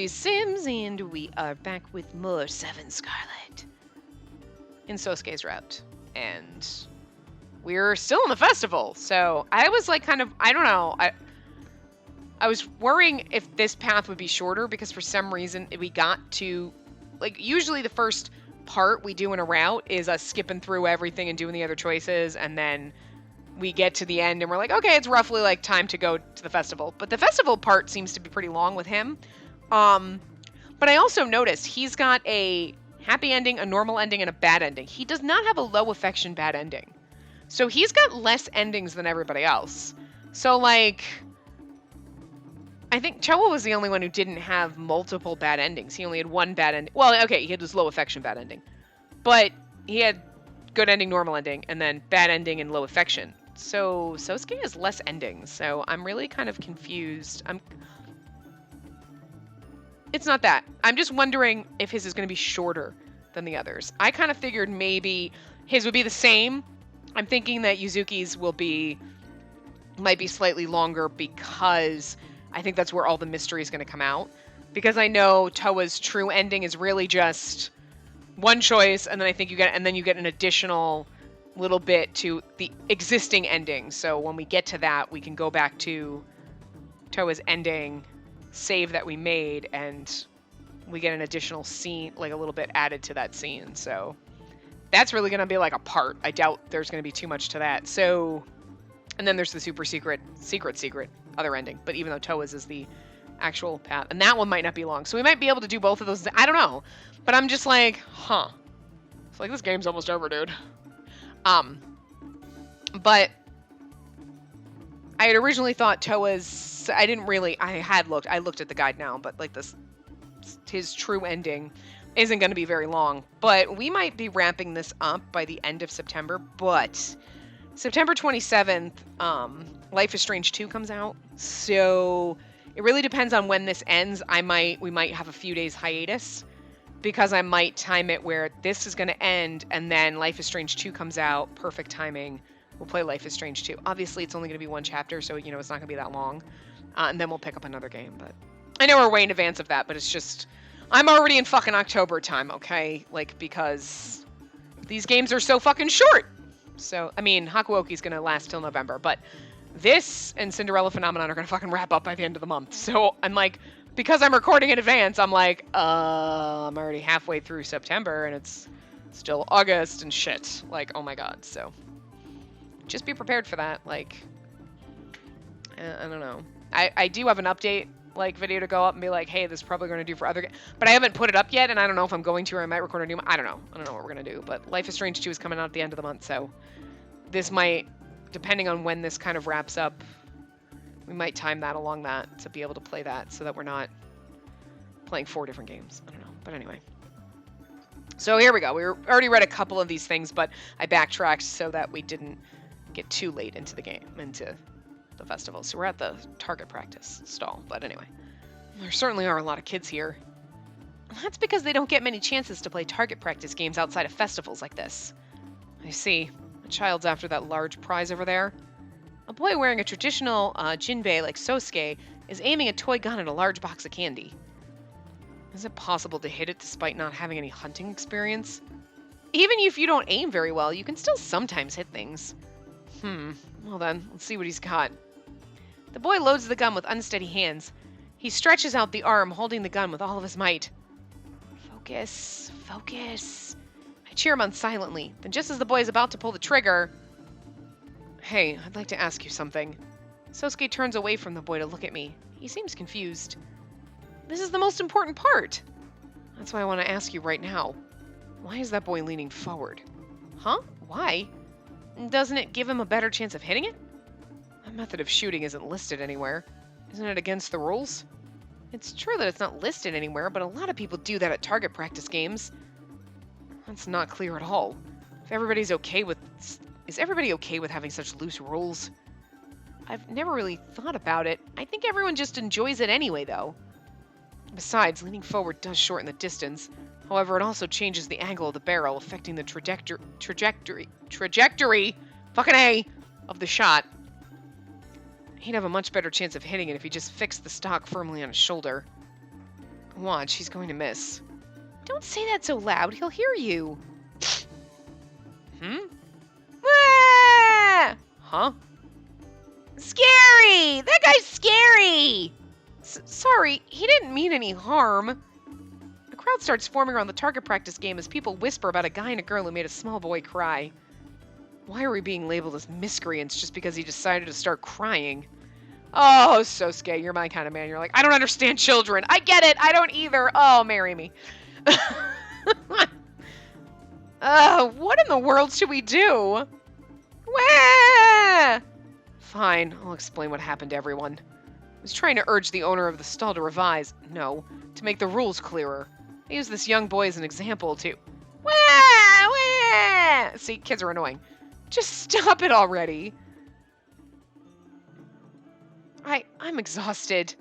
Spacey Sims, and we are back with more 7'Scarlet in Sosuke's route. And we're still in the festival, so I was like kind of, I don't know, I was worrying if this path would be shorter because for some reason we got to, like, usually the first part we do in a route is us skipping through everything and doing the other choices, and then we get to the end and we're like, okay, it's roughly like time to go to the festival. But the festival part seems to be pretty long with him. But I also noticed he's got a happy ending, a normal ending, and a bad ending. He does not have a low affection bad ending. So he's got less endings than everybody else. So, like, I think Chowa was the only one who didn't have multiple bad endings. He only had one bad ending. Well, okay, he had his low affection bad ending. But he had good ending, normal ending, and then bad ending and low affection. So Sosuke has less endings, so I'm really kind of confused. It's not that. I'm just wondering if his is going to be shorter than the others. I kind of figured maybe his would be the same. I'm thinking that Yuzuki's might be slightly longer because I think that's where all the mystery is going to come out. Because I know Towa's true ending is really just one choice, and then I think you get an additional little bit to the existing ending. So when we get to that, we can go back to Towa's ending save that we made, and we get an additional scene, like a little bit added to that scene. So that's really going to be like a part. I doubt there's going to be too much to that. So, and then there's the super secret other ending. But even though Towa's is the actual path, and that one might not be long. So we might be able to do both of those. I don't know. But I'm just like, huh. It's like, this game's almost over, dude. But I had originally thought Towa's, I looked at the guide now, but like his true ending isn't going to be very long. But we might be wrapping this up by the end of September, but September 27th, Life is Strange 2 comes out. So it really depends on when this ends. We might have a few days hiatus, because I might time it where this is going to end, and then Life is Strange 2 comes out. Perfect timing. We'll play Life is Strange 2. Obviously, it's only going to be one chapter, so, it's not going to be that long. And then we'll pick up another game. But I know we're way in advance of that, but it's just, I'm already in fucking October time, okay? Like, because these games are so fucking short. So, I mean, Hakuoki's going to last till November, but this and Cinderella Phenomenon are going to fucking wrap up by the end of the month. So I'm like, because I'm recording in advance, I'm like, I'm already halfway through September, and it's still August and shit. Like, oh my god. So just be prepared for that. Like, I don't know. I do have an update, like, video to go up and be like, hey, this is probably going to do for other games. But I haven't put it up yet, and I don't know if I'm going to, or I might record a new one. I don't know. I don't know what we're going to do. But Life is Strange 2 is coming out at the end of the month, so this might, depending on when this kind of wraps up, we might time that along that to be able to play that so that we're not playing 4 different games. I don't know. But anyway. So here we go. We already read a couple of these things, but I backtracked so that we didn't get too late into the game, into the festival. So we're at the target practice stall. But anyway, there certainly are a lot of kids here. That's because they don't get many chances to play target practice games outside of festivals like this. I see. A child's after that large prize over there. A boy wearing a traditional jinbei like Sosuke is aiming a toy gun at a large box of candy. Is it possible to hit it despite not having any hunting experience? Even if you don't aim very well, you can still sometimes hit things. Well then, let's see what he's got. The boy loads the gun with unsteady hands. He stretches out the arm, holding the gun with all of his might. Focus, focus. I cheer him on silently. Then just as the boy is about to pull the trigger... Hey, I'd like to ask you something. Sosuke turns away from the boy to look at me. He seems confused. This is the most important part. That's why I want to ask you right now. Why is that boy leaning forward? Huh? Why? Doesn't it give him a better chance of hitting it? That method of shooting isn't listed anywhere. Isn't it against the rules? It's true that it's not listed anywhere, but a lot of people do that at target practice games. That's not clear at all. If everybody's okay with... Is everybody okay with having such loose rules? I've never really thought about it. I think everyone just enjoys it anyway, though. Besides, leaning forward does shorten the distance. However, it also changes the angle of the barrel, affecting the trajectory, fucking A, of the shot. He'd have a much better chance of hitting it if he just fixed the stock firmly on his shoulder. Watch, he's going to miss. Don't say that so loud. He'll hear you. Hmm? Ah! Huh? Scary! That guy's scary! Sorry, he didn't mean any harm. A crowd starts forming around the target practice game as people whisper about a guy and a girl who made a small boy cry. Why are we being labeled as miscreants just because he decided to start crying? Oh, Sosuke, you're my kind of man. You're like, I don't understand children. I get it. I don't either. Oh, marry me. What in the world should we do? Wah! Fine, I'll explain what happened to everyone. I was trying to urge the owner of the stall to revise. No, to make the rules clearer. I used this young boy as an example to... Wah! Wah! See, kids are annoying. Just stop it already. I'm exhausted.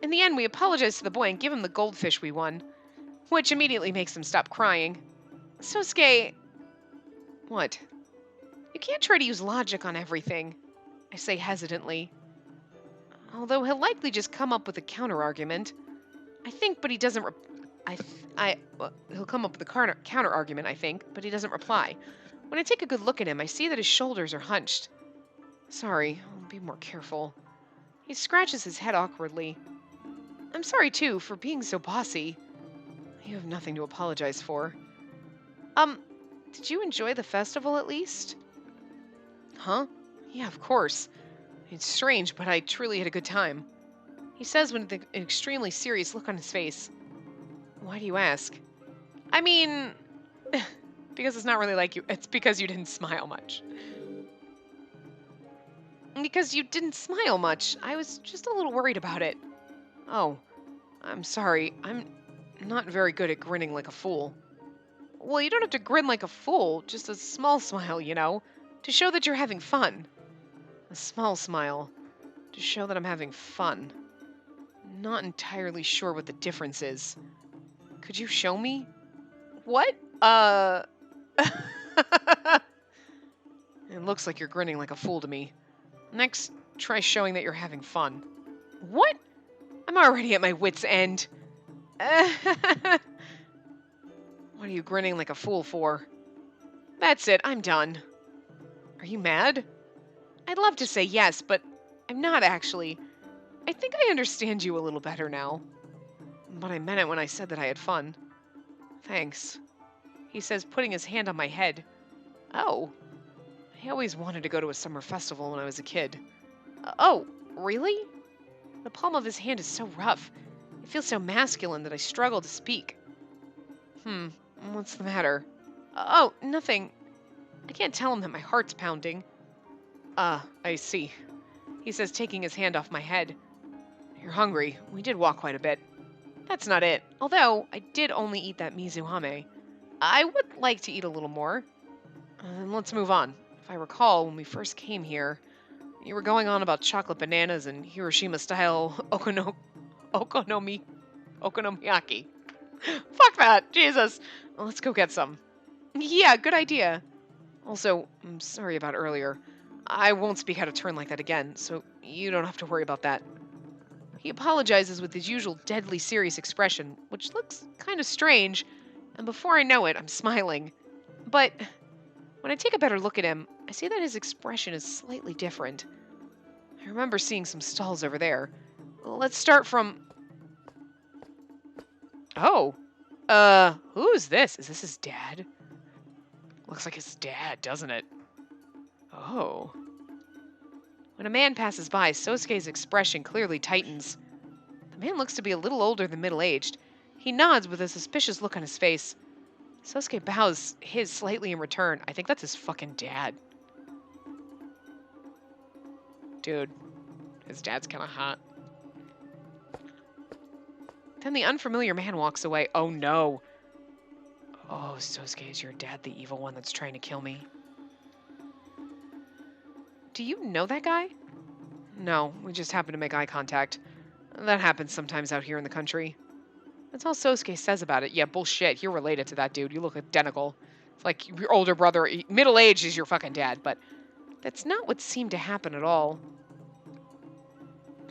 In the end, we apologize to the boy and give him the goldfish we won, which immediately makes him stop crying. Sosuke... What? You can't try to use logic on everything, I say hesitantly. Although he'll likely just come up with a counter-argument. I think, but he doesn't... he'll come up with a counter-argument, I think, but he doesn't reply. When I take a good look at him, I see that his shoulders are hunched. Sorry, I'll be more careful. He scratches his head awkwardly. I'm sorry, too, for being so bossy. You have nothing to apologize for. Did you enjoy the festival at least? Huh? Yeah, of course. It's strange, but I truly had a good time. He says with an extremely serious look on his face. Why do you ask? I mean, because it's not really like you. It's because you didn't smile much. Because you didn't smile much. I was just a little worried about it. Oh, I'm sorry. I'm not very good at grinning like a fool. Well, you don't have to grin like a fool. Just a small smile, you know, to show that you're having fun. A small smile to show that I'm having fun. Not entirely sure what the difference is. Could you show me? What? It looks like you're grinning like a fool to me. Next, try showing that you're having fun. What? I'm already at my wit's end. What are you grinning like a fool for? That's it, I'm done. Are you mad? I'd love to say yes, but I'm not actually. I think I understand you a little better now. But I meant it when I said that I had fun. Thanks. He says, putting his hand on my head. Oh. I always wanted to go to a summer festival when I was a kid. Oh, really? The palm of his hand is so rough. It feels so masculine that I struggle to speak. What's the matter? Oh, nothing. I can't tell him that my heart's pounding. I see. He says, taking his hand off my head. You're hungry. We did walk quite a bit. That's not it. Although, I did only eat that mizuhame. I would like to eat a little more. Then let's move on. If I recall, when we first came here, you were going on about chocolate bananas and Hiroshima-style okonomiyaki. Fuck that! Jesus! Well, let's go get some. Yeah, good idea. Also, I'm sorry about earlier. I won't speak out of turn like that again, so you don't have to worry about that. He apologizes with his usual deadly serious expression, which looks kind of strange, and before I know it, I'm smiling. But when I take a better look at him, I see that his expression is slightly different. I remember seeing some stalls over there. Let's start from... Oh. Who's this? Is this his dad? Looks like his dad, doesn't it? Oh. When a man passes by, Sosuke's expression clearly tightens. The man looks to be a little older than middle-aged. He nods with a suspicious look on his face. Sosuke bows his slightly in return. I think that's his fucking dad. Dude, his dad's kind of hot. Then the unfamiliar man walks away. Oh no. Oh, Sosuke, is your dad the evil one that's trying to kill me? Do you know that guy? No, we just happened to make eye contact. That happens sometimes out here in the country. That's all Sosuke says about it. Yeah, bullshit. You're related to that dude. You look identical. It's like your older brother, middle-aged is your fucking dad, but that's not what seemed to happen at all.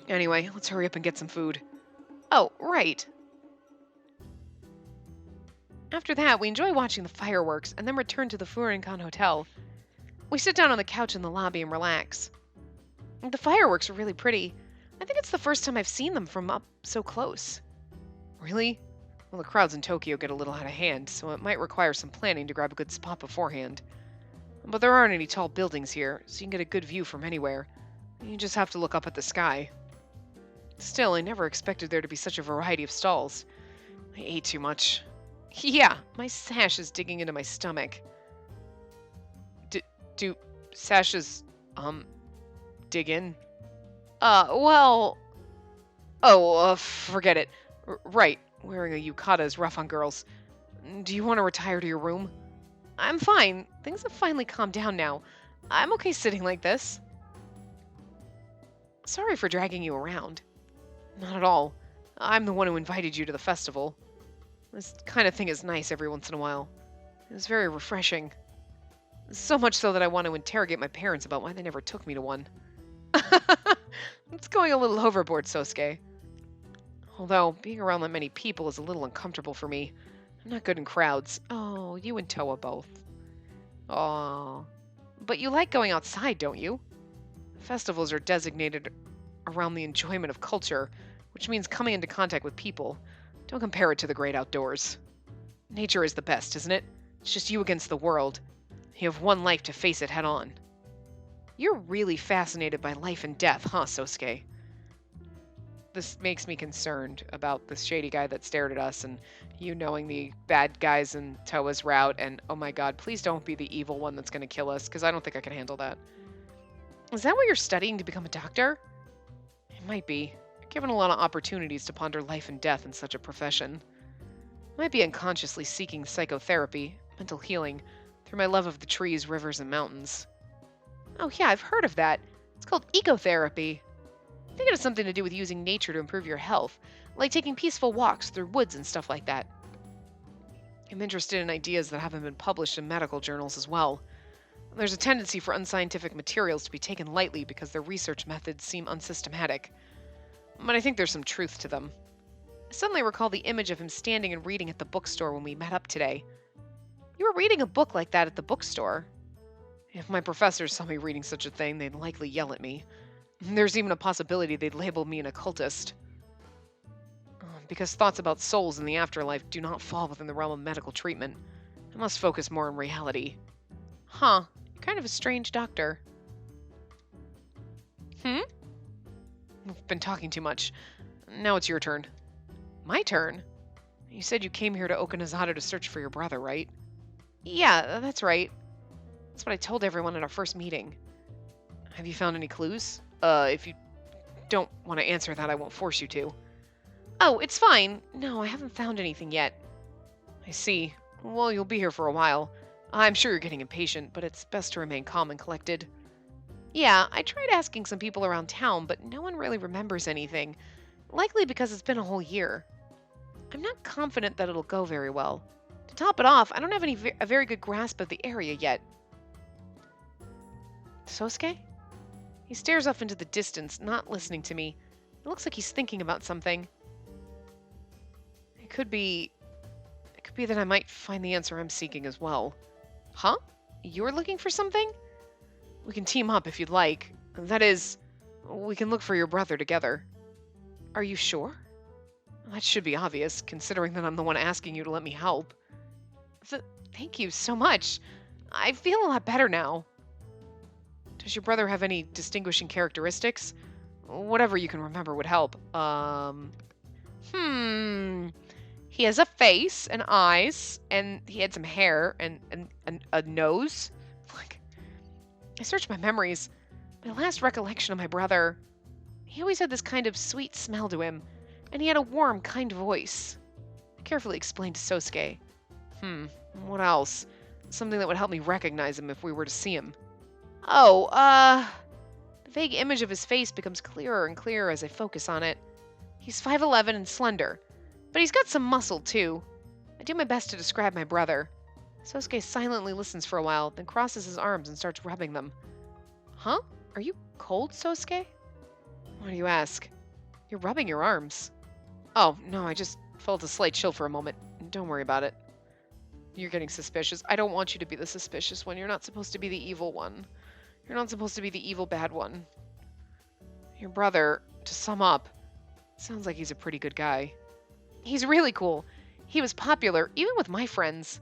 Anyway, let's hurry up and get some food. Oh, right. After that, we enjoy watching the fireworks and then return to the Furinkan Hotel. We sit down on the couch in the lobby and relax. The fireworks are really pretty. I think it's the first time I've seen them from up so close. Really? Well, the crowds in Tokyo get a little out of hand, so it might require some planning to grab a good spot beforehand. But there aren't any tall buildings here, so you can get a good view from anywhere. You just have to look up at the sky. Still, I never expected there to be such a variety of stalls. I ate too much. Yeah, my sash is digging into my stomach. Do sashes, dig in? Well... Oh, forget it. Right, wearing a yukata is rough on girls. Do you want to retire to your room? I'm fine. Things have finally calmed down now. I'm okay sitting like this. Sorry for dragging you around. Not at all. I'm the one who invited you to the festival. This kind of thing is nice every once in a while. It's very refreshing. So much so that I want to interrogate my parents about why they never took me to one. It's going a little overboard, Sosuke. Although, being around that many people is a little uncomfortable for me. I'm not good in crowds. Oh, you and Toa both. Oh. But you like going outside, don't you? Festivals are designated around the enjoyment of culture, which means coming into contact with people. Don't compare it to the great outdoors. Nature is the best, isn't it? It's just you against the world. You have one life to face it head on. You're really fascinated by life and death, huh, Sosuke? This makes me concerned about the shady guy that stared at us and you knowing the bad guys in Toa's route and, oh my god, please don't be the evil one that's going to kill us, because I don't think I can handle that. Is that what you're studying to become a doctor? It might be. You're given a lot of opportunities to ponder life and death in such a profession. I might be unconsciously seeking psychotherapy, mental healing, through my love of the trees, rivers, and mountains. Oh yeah, I've heard of that. It's called ecotherapy. I think it has something to do with using nature to improve your health, like taking peaceful walks through woods and stuff like that. I'm interested in ideas that haven't been published in medical journals as well. There's a tendency for unscientific materials to be taken lightly because their research methods seem unsystematic. But I think there's some truth to them. I suddenly recall the image of him standing and reading at the bookstore when we met up today. You were reading a book like that at the bookstore. If my professors saw me reading such a thing, they'd likely yell at me. There's even a possibility they'd label me an occultist. Because thoughts about souls in the afterlife do not fall within the realm of medical treatment. I must focus more on reality. Huh, you're kind of a strange doctor. I've been talking too much. Now it's your turn. My turn? You said you came here to Okanazada to search for your brother, right? Yeah, that's right. That's what I told everyone at our first meeting. Have you found any clues? If you don't want to answer that, I won't force you to. Oh, it's fine. No, I haven't found anything yet. I see. Well, you'll be here for a while. I'm sure you're getting impatient, but it's best to remain calm and collected. Yeah, I tried asking some people around town, but no one really remembers anything. Likely because it's been a whole year. I'm not confident that it'll go very well. To top it off, I don't have a very good grasp of the area yet. Sosuke? He stares off into the distance, not listening to me. It looks like he's thinking about something. It could be that I might find the answer I'm seeking as well. Huh? You're looking for something? We can team up if you'd like. That is, we can look for your brother together. Are you sure? That should be obvious, considering that I'm the one asking you to let me help. Thank you so much. I feel a lot better now. Does your brother have any distinguishing characteristics? Whatever you can remember would help. He has a face and eyes, and he had some hair and a nose. Like, I searched my memories. My last recollection of my brother, he always had this kind of sweet smell to him, and he had a warm, kind voice. I carefully explained to Sosuke. What else? Something that would help me recognize him if we were to see him. The vague image of his face becomes clearer and clearer as I focus on it. He's 5'11" and slender, but he's got some muscle too. I do my best to describe my brother. Sosuke silently listens for a while, then crosses his arms and starts rubbing them. Huh? Are you cold, Sosuke? Why do you ask? You're rubbing your arms. Oh, no, I just felt a slight chill for a moment. Don't worry about it. You're getting suspicious. I don't want you to be the suspicious one. You're not supposed to be the evil one. You're not supposed to be the evil bad one. Your brother, to sum up, sounds like he's a pretty good guy. He's really cool. He was popular, even with my friends.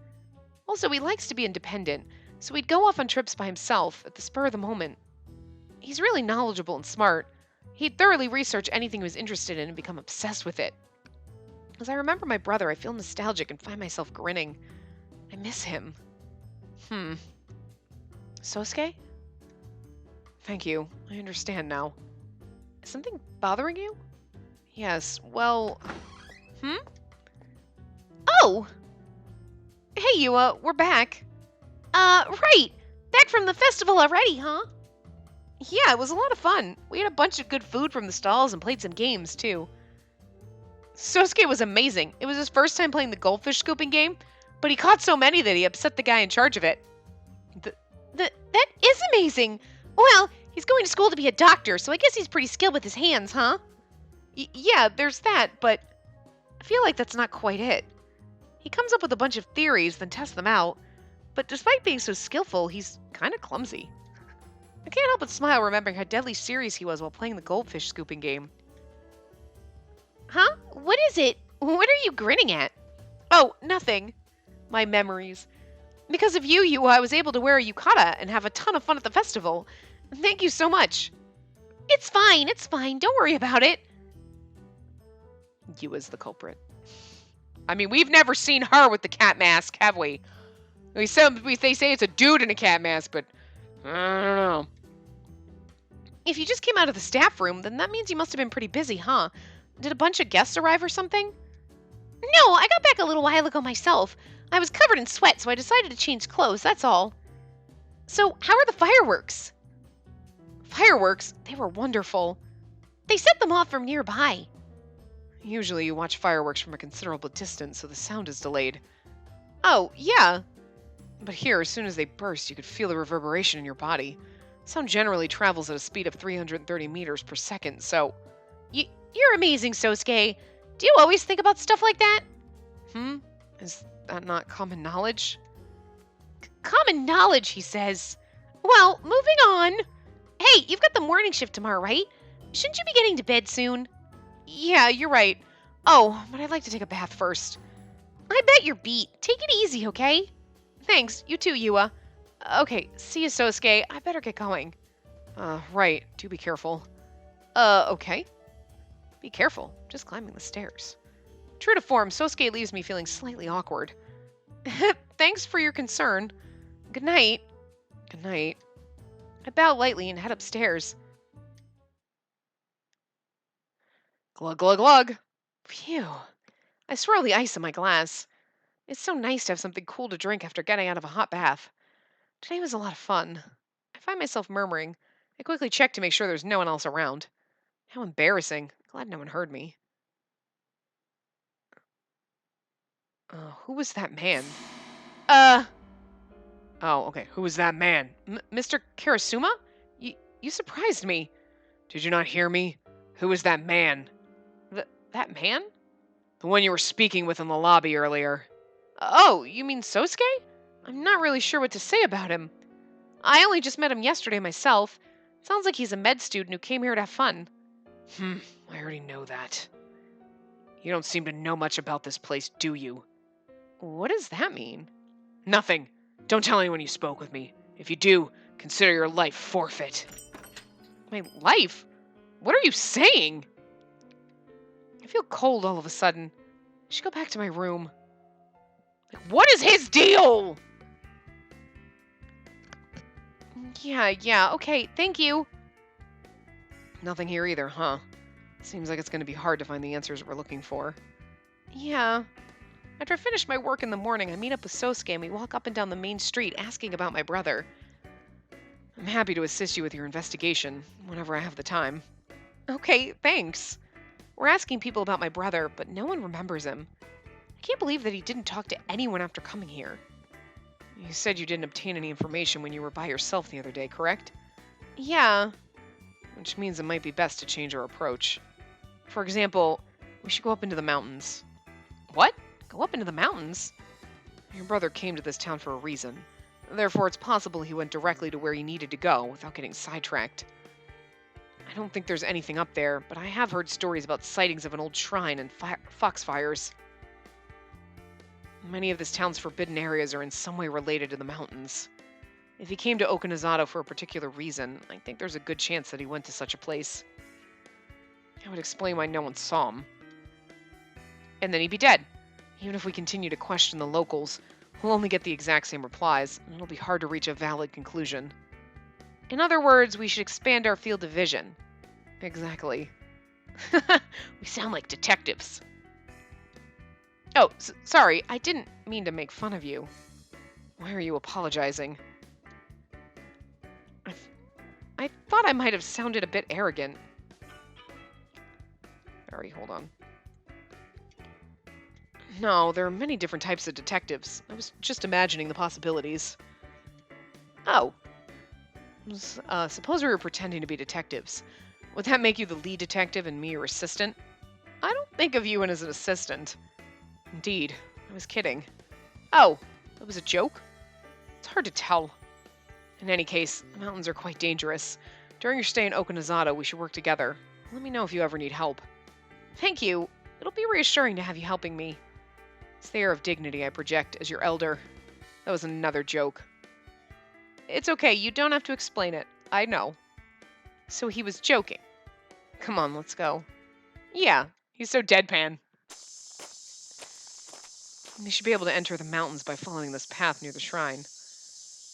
Also, he likes to be independent, so he'd go off on trips by himself at the spur of the moment. He's really knowledgeable and smart. He'd thoroughly research anything he was interested in and become obsessed with it. As I remember my brother, I feel nostalgic and find myself grinning. I miss him. Sosuke? Thank you. I understand now. Is something bothering you? Yes, well... Oh! Hey, Yua, we're back. Right! Back from the festival already, huh? Yeah, it was a lot of fun. We had a bunch of good food from the stalls and played some games, too. Sosuke was amazing. It was his first time playing the goldfish scooping game, but he caught so many that he upset the guy in charge of it. That is amazing! Well, he's going to school to be a doctor, so I guess he's pretty skilled with his hands, huh? Yeah, there's that, but I feel like that's not quite it. He comes up with a bunch of theories, then tests them out, but despite being so skillful, he's kind of clumsy. I can't help but smile remembering how deadly serious he was while playing the goldfish scooping game. Huh? What is it? What are you grinning at? Oh, nothing. My memories. Because of you, Yua, I was able to wear a yukata and have a ton of fun at the festival. Thank you so much. It's fine, don't worry about it. Yua's the culprit. I mean, we've never seen her with the cat mask, have we? They say it's a dude in a cat mask, but I don't know. If you just came out of the staff room, then that means you must have been pretty busy, huh? Did a bunch of guests arrive or something? No, I got back a little while ago myself. I was covered in sweat, so I decided to change clothes, that's all. So, how are the fireworks? Fireworks? They were wonderful. They set them off from nearby. Usually you watch fireworks from a considerable distance, so the sound is delayed. Oh, yeah. But here, as soon as they burst, you could feel the reverberation in your body. Sound generally travels at a speed of 330 meters per second, so... You're amazing, Sosuke. Do you always think about stuff like that? Is that not common knowledge? Common knowledge, he says. Well, moving on. Hey, you've got the morning shift tomorrow, right? Shouldn't you be getting to bed soon? Yeah, you're right. Oh, but I'd like to take a bath first. I bet you're beat. Take it easy, okay? Thanks. You too, Yua. Okay, see you, Sosuke. I better get going. Right. Do be careful. Okay. Be careful. Just climbing the stairs. True to form, Sosuke leaves me feeling slightly awkward. Thanks for your concern. Good night. Good night. I bow lightly and head upstairs. Glug, glug, glug. Phew. I swirl the ice in my glass. It's so nice to have something cool to drink after getting out of a hot bath. Today was a lot of fun. I find myself murmuring. I quickly check to make sure there's no one else around. How embarrassing. Glad no one heard me. Who was that man? Oh, okay. Who was that man? Mr. Karasuma? You surprised me. Did you not hear me? Who was that man? That man? The one you were speaking with in the lobby earlier. Oh, you mean Sosuke? I'm not really sure what to say about him. I only just met him yesterday myself. Sounds like he's a med student who came here to have fun. I already know that. You don't seem to know much about this place, do you? What does that mean? Nothing. Don't tell anyone you spoke with me. If you do, consider your life forfeit. My life? What are you saying? I feel cold all of a sudden. I should go back to my room. What is his deal? Yeah, okay, thank you. Nothing here either, huh? Seems like it's going to be hard to find the answers we're looking for. Yeah. After I finish my work in the morning, I meet up with Sosuke and we walk up and down the main street asking about my brother. I'm happy to assist you with your investigation, whenever I have the time. Okay, thanks. We're asking people about my brother, but no one remembers him. I can't believe that he didn't talk to anyone after coming here. You said you didn't obtain any information when you were by yourself the other day, correct? Yeah. Which means it might be best to change our approach. For example, we should go up into the mountains. What? Go up into the mountains? Your brother came to this town for a reason. Therefore, it's possible he went directly to where he needed to go without getting sidetracked. I don't think there's anything up there, but I have heard stories about sightings of an old shrine and foxfires. Many of this town's forbidden areas are in some way related to the mountains. If he came to Okinazato for a particular reason, I think there's a good chance that he went to such a place. That would explain why no one saw him. And then he'd be dead. Even if we continue to question the locals, we'll only get the exact same replies, and it'll be hard to reach a valid conclusion. In other words, we should expand our field of vision. Exactly. We sound like detectives. Oh, sorry, I didn't mean to make fun of you. Why are you apologizing? I thought I might have sounded a bit arrogant. Sorry, hold on. No, there are many different types of detectives. I was just imagining the possibilities. Oh. Suppose we were pretending to be detectives. Would that make you the lead detective and me your assistant? I don't think of you as an assistant. Indeed, I was kidding. Oh, that was a joke? It's hard to tell. In any case, the mountains are quite dangerous. During your stay in Okinazato, we should work together. Let me know if you ever need help. Thank you. It'll be reassuring to have you helping me. It's the air of dignity I project as your elder. That was another joke. It's okay, you don't have to explain it. I know. So he was joking. Come on, let's go. Yeah, he's so deadpan. You should be able to enter the mountains by following this path near the shrine.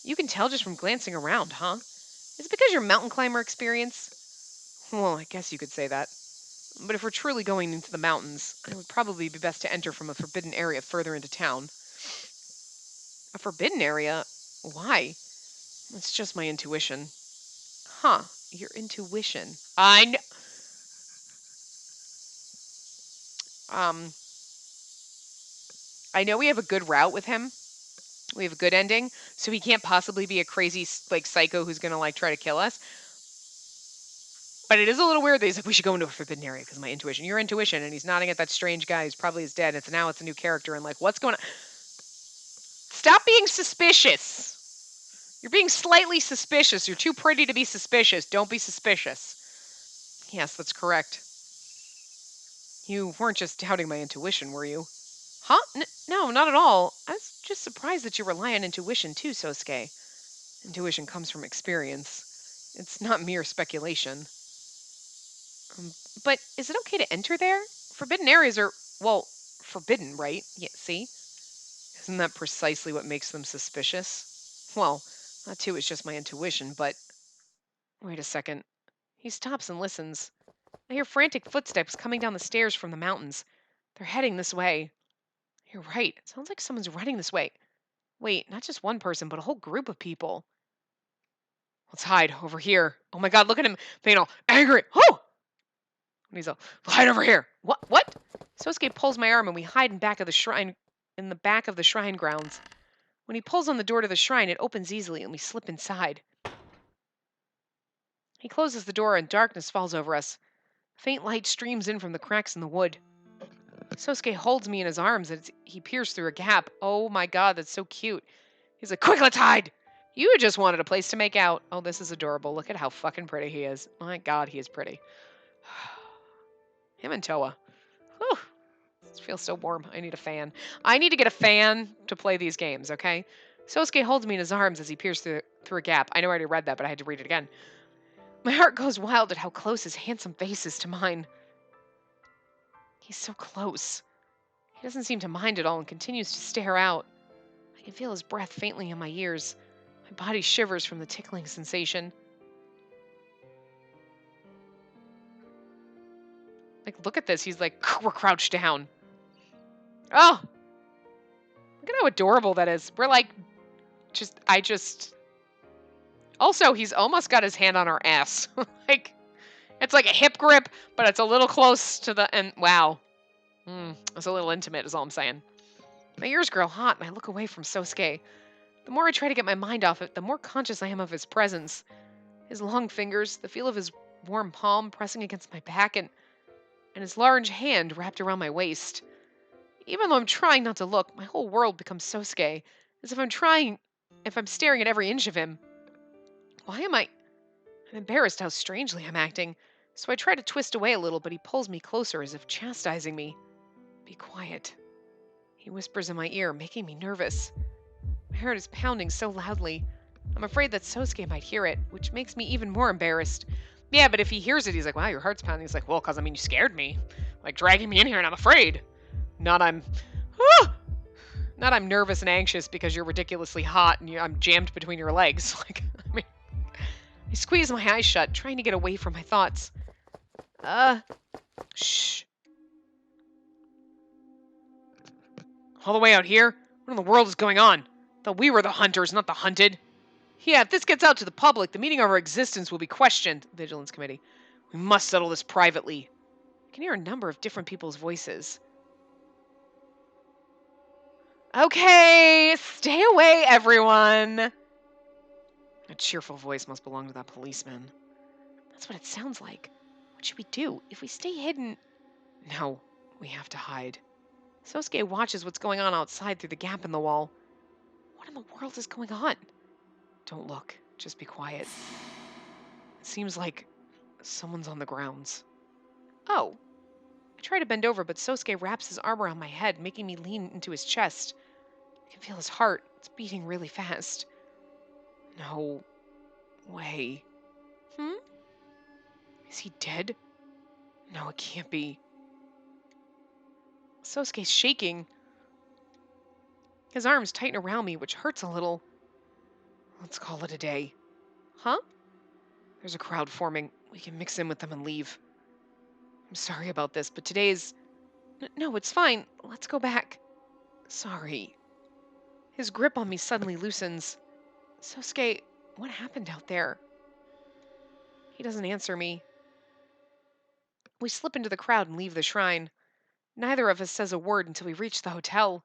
You can tell just from glancing around, huh? Is it because your mountain climber experience? Well, I guess you could say that. But if we're truly going into the mountains, it would probably be best to enter from a forbidden area further into town. A forbidden area? Why? It's just my intuition. Huh, your intuition. I know. I know we have a good route with him. We have a good ending, so he can't possibly be a crazy, like, psycho who's gonna, like, try to kill us. But it is a little weird that he's like, we should go into a forbidden area because of my intuition. Your intuition, and he's nodding at that strange guy who's probably is dead. Now it's a new character, and like, what's going on? Stop being suspicious. You're being slightly suspicious. You're too pretty to be suspicious. Don't be suspicious. Yes, that's correct. You weren't just doubting my intuition, were you? Huh? No, not at all. I was just surprised that you rely on intuition too, Sosuke. Intuition comes from experience. It's not mere speculation. But is it okay to enter there? Forbidden areas are, well, forbidden, right? Yeah, see? Isn't that precisely what makes them suspicious? Well, that too is just my intuition, but... Wait a second. He stops and listens. I hear frantic footsteps coming down the stairs from the mountains. They're heading this way. You're right. It sounds like someone's running this way. Wait, not just one person, but a whole group of people. Let's hide over here. Oh my god, look at him being all angry. Oh! And he's all, hide over here. What? Sosuke pulls my arm and we hide in back of the shrine, in the back of the shrine grounds. When he pulls on the door to the shrine, it opens easily and we slip inside. He closes the door and darkness falls over us. Faint light streams in from the cracks in the wood. Sosuke holds me in his arms as he peers through a gap. Oh my god, that's so cute. He's like, quick, let's hide! You just wanted a place to make out. Oh, this is adorable. Look at how fucking pretty he is. My god, he is pretty. Him and Toa. Whew. This feels so warm. I need a fan. I need to get a fan to play these games, okay? Sosuke holds me in his arms as he peers through a gap. I know I already read that, but I had to read it again. My heart goes wild at how close his handsome face is to mine. He's so close. He doesn't seem to mind at all and continues to stare out. I can feel his breath faintly in my ears. My body shivers from the tickling sensation. Like, look at this. He's like, we're crouched down. Oh! Look at how adorable that is. We're like, Also, he's almost got his hand on our ass. Like, it's like a hip grip, but it's a little close to the, and wow. It's a little intimate is all I'm saying. My ears grow hot and I look away from Sosuke. The more I try to get my mind off it, the more conscious I am of his presence. His long fingers, the feel of his warm palm pressing against my back, and his large hand wrapped around my waist. Even though I'm trying not to look, my whole world becomes Sosuke, as if I'm staring at every inch of him. Why am I? I'm embarrassed how strangely I'm acting, so I try to twist away a little, but he pulls me closer as if chastising me. Be quiet. He whispers in my ear, making me nervous. My heart is pounding so loudly. I'm afraid that Sosuke might hear it, which makes me even more embarrassed. Yeah, but if he hears it, he's like, wow, your heart's pounding. He's like, well, because, you scared me. Like, dragging me in here and I'm afraid. Not I'm... Ah! Not I'm nervous and anxious because you're ridiculously hot and I'm jammed between your legs. I squeeze my eyes shut, trying to get away from my thoughts. Shh. All the way out here? What in the world is going on? Thought we were the hunters, not the hunted. Yeah, if this gets out to the public, the meaning of our existence will be questioned, Vigilance Committee. We must settle this privately. I can hear a number of different people's voices. Okay, stay away, everyone. A cheerful voice must belong to that policeman. That's what it sounds like. What should we do? If we stay hidden... No, we have to hide. Sosuke watches what's going on outside through the gap in the wall. What in the world is going on? Don't look. Just be quiet. It seems like someone's on the grounds. Oh. I try to bend over, but Sosuke wraps his arm around my head, making me lean into his chest. I can feel his heart. It's beating really fast. No way. Is he dead? No, it can't be. Sosuke's shaking. His arms tighten around me, which hurts a little. Let's call it a day. Huh? There's a crowd forming. We can mix in with them and leave. I'm sorry about this, but today's... No, it's fine. Let's go back. Sorry. His grip on me suddenly loosens. Sosuke, what happened out there? He doesn't answer me. We slip into the crowd and leave the shrine. Neither of us says a word until we reach the hotel.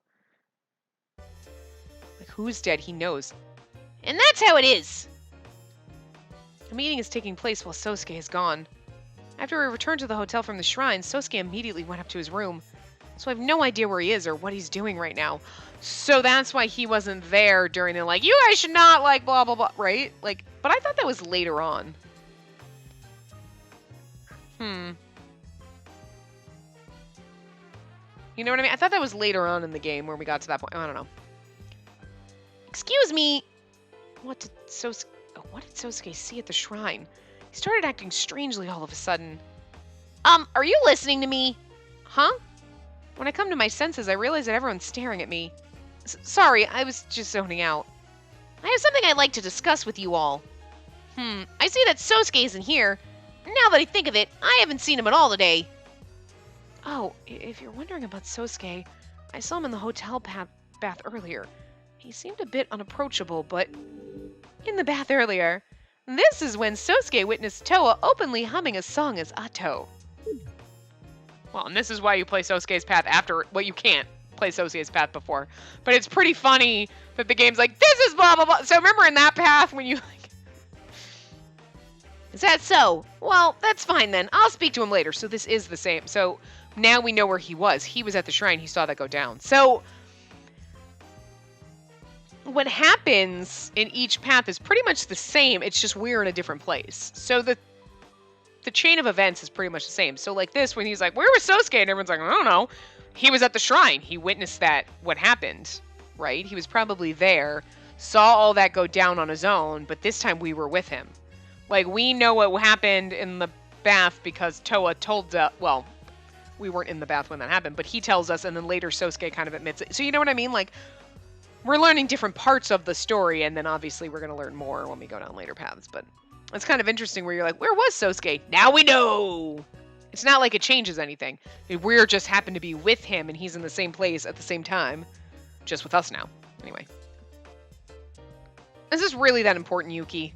Like, who's dead, he knows. And that's how it is! The meeting is taking place while Sosuke is gone. After we returned to the hotel from the shrine, Sosuke immediately went up to his room. So I have no idea where he is or what he's doing right now. So that's why he wasn't there during the, like, you guys should not, like, blah, blah, blah, right? Like, but I thought that was later on. You know what I mean? I thought that was later on in the game where we got to that point. I don't know. Excuse me. What did Sosuke see at the shrine? He started acting strangely all of a sudden. Are you listening to me? Huh? When I come to my senses, I realize that everyone's staring at me. Sorry, I was just zoning out. I have something I'd like to discuss with you all. I see that Sosuke isn't here. Now that I think of it, I haven't seen him at all today. Oh, if you're wondering about Sosuke, I saw him in the hotel bath earlier. He seemed a bit unapproachable, but in the bath earlier. This is when Sosuke witnessed Toa openly humming a song as Atto. Well, and this is why you play Sosuke's path after, well, you can't play Sosuke's path before. But it's pretty funny that the game's like, this is blah, blah, blah. So remember in that path when you, like... Is that so? Well, that's fine then. I'll speak to him later. So this is the same. So now we know where he was. He was at the shrine. He saw that go down. So what happens in each path is pretty much the same. It's just we're in a different place. So the chain of events is pretty much the same. So like this, when he's like, where was Sosuke? And everyone's like, I don't know. He was at the shrine. He witnessed what happened, right? He was probably there, saw all that go down on his own, but this time we were with him. Like, we know what happened in the bath because Toa told us, well, we weren't in the bath when that happened, but he tells us, and then later Sosuke kind of admits it. So you know what I mean? Like, we're learning different parts of the story, and then obviously we're going to learn more when we go down later paths, but it's kind of interesting where you're like, where was Sosuke? Now we know! It's not like it changes anything. We're just happen to be with him, and he's in the same place at the same time, just with us now. Anyway. Is this really that important, Yuki?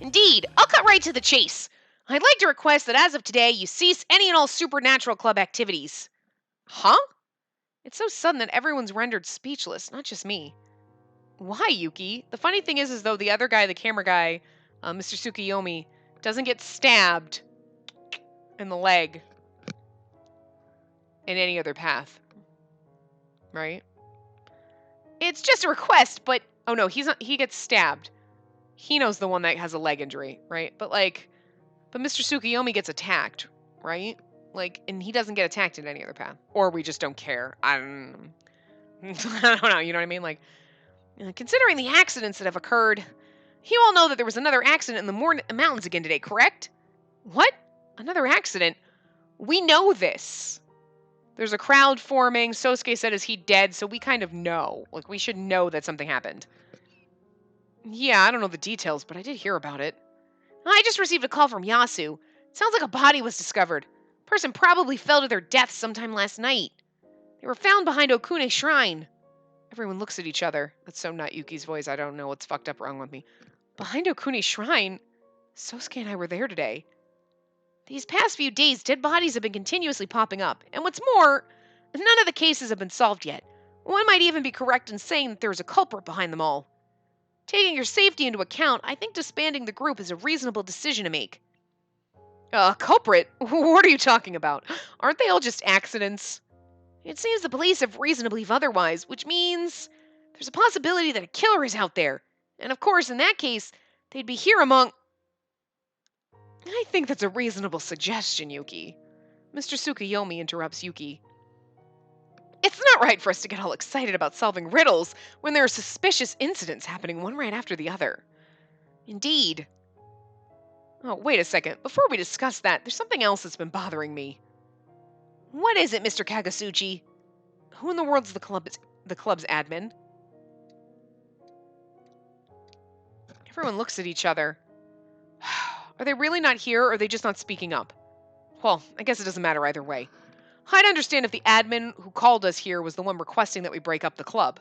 Indeed. I'll cut right to the chase. I'd like to request that as of today, you cease any and all Supernatural Club activities. Huh? It's so sudden that everyone's rendered speechless, not just me. Why, Yuki? The funny thing is though the other guy, the camera guy, Mr. Tsukiyomi, doesn't get stabbed in the leg in any other path. right? It's just a request, but oh no, he's not. He gets stabbed. Hino's the one that has a leg injury, right? But Mr. Tsukuyomi gets attacked, right? Like, and he doesn't get attacked in any other path, or we just don't care. I don't, I don't know. You know what I mean? Like, considering the accidents that have occurred, you all know that there was another accident in the mountains again today, correct? What? Another accident? We know this. There's a crowd forming. Sosuke said, is he dead? So we kind of know. Like, we should know that something happened. Yeah, I don't know the details, but I did hear about it. I just received a call from Yasu. Sounds like a body was discovered. Person probably fell to their death sometime last night. They were found behind Okune Shrine. Everyone looks at each other. That's so not Yuki's voice. I don't know what's fucked up wrong with me. Behind Okune Shrine? Sosuke and I were there today. These past few days, dead bodies have been continuously popping up. And what's more, none of the cases have been solved yet. One might even be correct in saying that there is a culprit behind them all. Taking your safety into account, I think disbanding the group is a reasonable decision to make. Culprit? What are you talking about? Aren't they all just accidents? It seems the police have reason to believe otherwise, which means there's a possibility that a killer is out there. And of course, in that case, they'd be here among... I think that's a reasonable suggestion, Yuki. Mr. Tsukuyomi interrupts Yuki. It's not right for us to get all excited about solving riddles when there are suspicious incidents happening one right after the other. Indeed. Oh, wait a second. Before we discuss that, there's something else that's been bothering me. What is it, Mr. Kagasuchi? Who in the world's the club's admin? Everyone looks at each other. Are they really not here, or are they just not speaking up? Well, I guess it doesn't matter either way. I'd understand if the admin who called us here was the one requesting that we break up the club.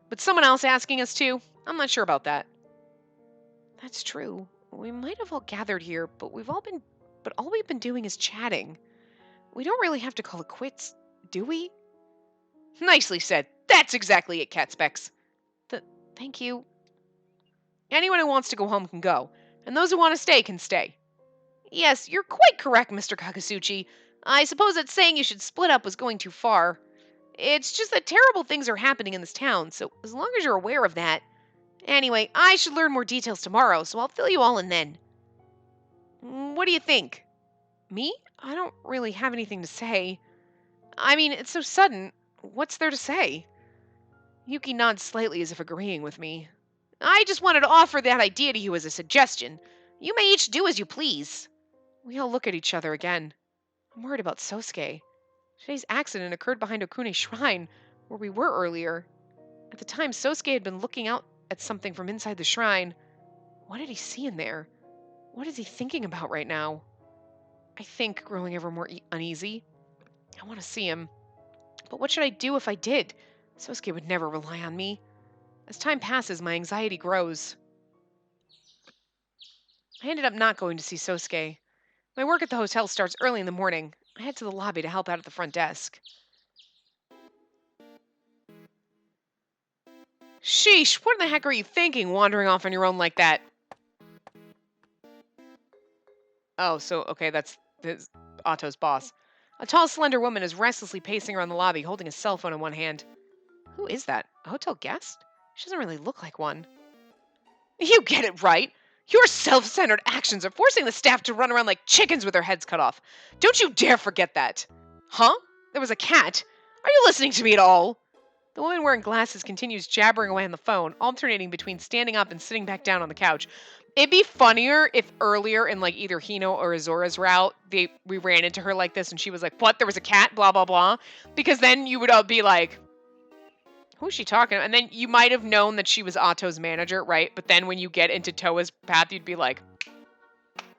But someone else asking us to? I'm not sure about that. That's true. We might have all gathered here, but all we've been doing is chatting. We don't really have to call it quits, do we? Nicely said. That's exactly it, Cat Specs. Thank you. Anyone who wants to go home can go, and those who want to stay can stay. Yes, you're quite correct, Mr. Kagasuchi. I suppose that saying you should split up was going too far. It's just that terrible things are happening in this town, so as long as you're aware of that. Anyway, I should learn more details tomorrow, so I'll fill you all in then. What do you think? Me? I don't really have anything to say. I mean, it's so sudden. What's there to say? Yuki nods slightly as if agreeing with me. I just wanted to offer that idea to you as a suggestion. You may each do as you please. We all look at each other again. I'm worried about Sosuke. Today's accident occurred behind Okune Shrine, where we were earlier. At the time, Sosuke had been looking out at something from inside the shrine. What did he see in there? What is he thinking about right now? I think, growing ever more uneasy. I want to see him. But what should I do if I did? Sosuke would never rely on me. As time passes, my anxiety grows. I ended up not going to see Sosuke. My work at the hotel starts early in the morning. I head to the lobby to help out at the front desk. Sheesh, what in the heck are you thinking, wandering off on your own like that? Oh, so, okay, that's Otto's boss. A tall, slender woman is restlessly pacing around the lobby, holding a cell phone in one hand. Who is that? A hotel guest? She doesn't really look like one. You get it right! Your self-centered actions are forcing the staff to run around like chickens with their heads cut off. Don't you dare forget that! Huh? There was a cat? Are you listening to me at all? The woman wearing glasses continues jabbering away on the phone, alternating between standing up and sitting back down on the couch. It'd be funnier if earlier in like either Hino or Azora's route, we ran into her like this and she was like, what, there was a cat, blah, blah, blah. Because then you would all be like, who's she talking about? And then you might have known that she was Otto's manager, right? But then when you get into Toa's path, you'd be like,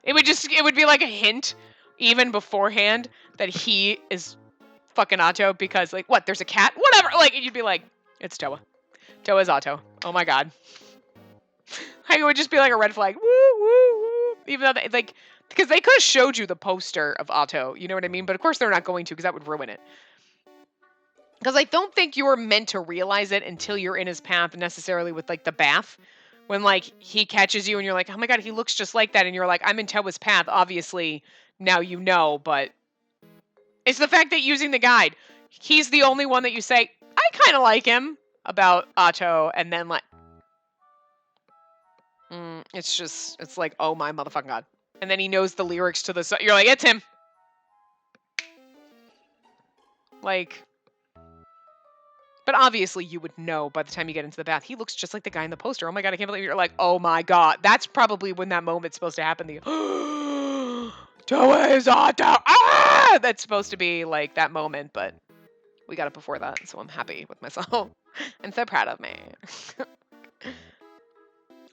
it would be like a hint even beforehand that he is fucking Otto because like, what, there's a cat? Whatever. Like, you'd be like, it's Toa. Toa's Otto. Oh my God. It would just be like a red flag. Woo, woo, woo. Even though because they could have showed you the poster of Otto. You know what I mean? But of course they're not going to because that would ruin it. Because I don't think you're meant to realize it until you're in his path necessarily with like the bath. When like he catches you and you're like, oh my God, he looks just like that. And you're like, I'm in Toa's path. Obviously now you know, but it's the fact that using the guide, he's the only one that you say, I I kind of like him about Otto, and then like, it's like, oh my motherfucking god. And then he knows the lyrics to the song. You're like, it's him. Like, but obviously you would know by the time you get into the bath. He looks just like the guy in the poster. Oh my god, I can't believe you're like, oh my god. That's probably when that moment's supposed to happen. The Toei Otto. Ah! That's supposed to be like that moment, but we got it before that, so I'm happy with myself. I'm so proud of me.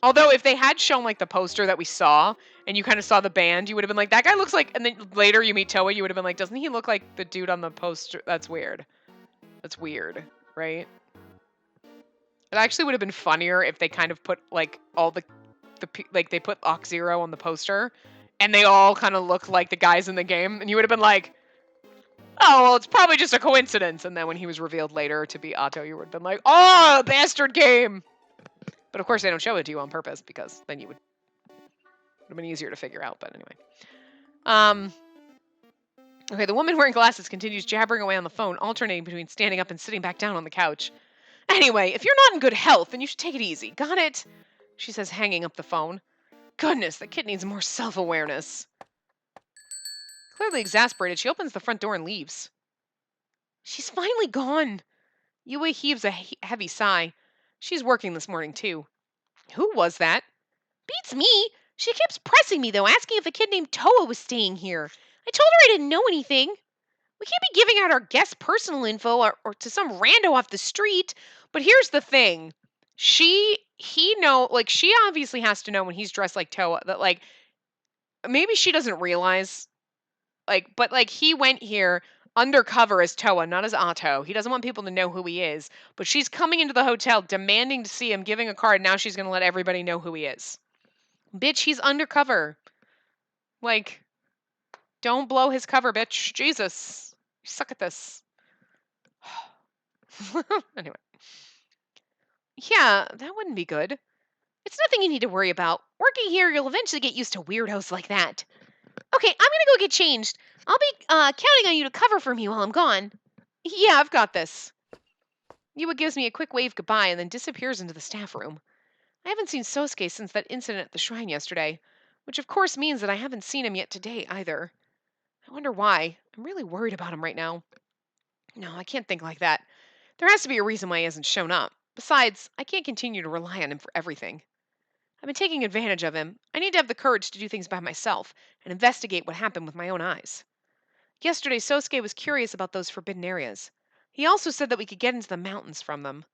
Although if they had shown like the poster that we saw and you kind of saw the band, you would have been like, that guy looks like, and then later you meet Toa, you would have been like, doesn't he look like the dude on the poster? That's weird. That's weird, right? It actually would have been funnier if they kind of put like all like they put Ox Zero on the poster and they all kind of look like the guys in the game, and you would have been like, oh, well, it's probably just a coincidence. And then when he was revealed later to be Otto, you would have been like, oh, bastard game. But of course, they don't show it to you on purpose because then would have been easier to figure out. But anyway. Okay, the woman wearing glasses continues jabbering away on the phone, alternating between standing up and sitting back down on the couch. Anyway, if you're not in good health, then you should take it easy. Got it? She says, hanging up the phone. Goodness, the kid needs more self-awareness. Clearly exasperated, she opens the front door and leaves. She's finally gone. Yue heaves a heavy sigh. She's working this morning, too. Who was that? Beats me. She keeps pressing me, though, asking if a kid named Toa was staying here. I told her I didn't know anything. We can't be giving out our guest's personal info or to some rando off the street. But here's the thing. She obviously has to know when he's dressed like Toa that, like, maybe she doesn't realize, like, but, like, he went here undercover as Toa, not as Otto. He doesn't want people to know who he is. But she's coming into the hotel demanding to see him, giving a card. Now she's going to let everybody know who he is. Bitch, he's undercover. Like, don't blow his cover, bitch. Jesus. You suck at this. Anyway. Yeah, that wouldn't be good. It's nothing you need to worry about. Working here, you'll eventually get used to weirdos like that. Okay, I'm gonna go get changed. I'll be counting on you to cover for me while I'm gone. Yeah, I've got this. Yua gives me a quick wave goodbye and then disappears into the staff room. I haven't seen Sosuke since that incident at the shrine yesterday, which of course means that I haven't seen him yet today either. I wonder why. I'm really worried about him right now. No, I can't think like that. There has to be a reason why he hasn't shown up. Besides, I can't continue to rely on him for everything. I've been taking advantage of him. I need to have the courage to do things by myself and investigate what happened with my own eyes. Yesterday, Sosuke was curious about those forbidden areas. He also said that we could get into the mountains from them.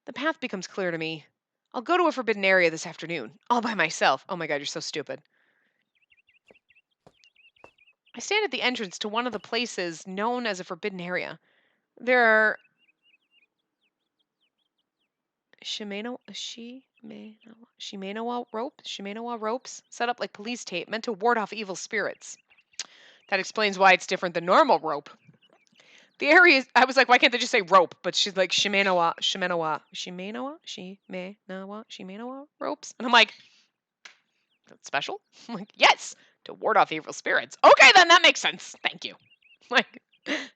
The path becomes clear to me. I'll go to a forbidden area this afternoon, all by myself. Oh my god, you're so stupid. I stand at the entrance to one of the places known as a forbidden area. There are Shimenowa ropes set up like police tape meant to ward off evil spirits. That explains why it's different than normal rope. The area is, I was like, why can't they just say rope? But she's like Shimenowa ropes. And I'm like, that's special? I'm like, yes, to ward off evil spirits. Okay, then that makes sense. Thank you. Like,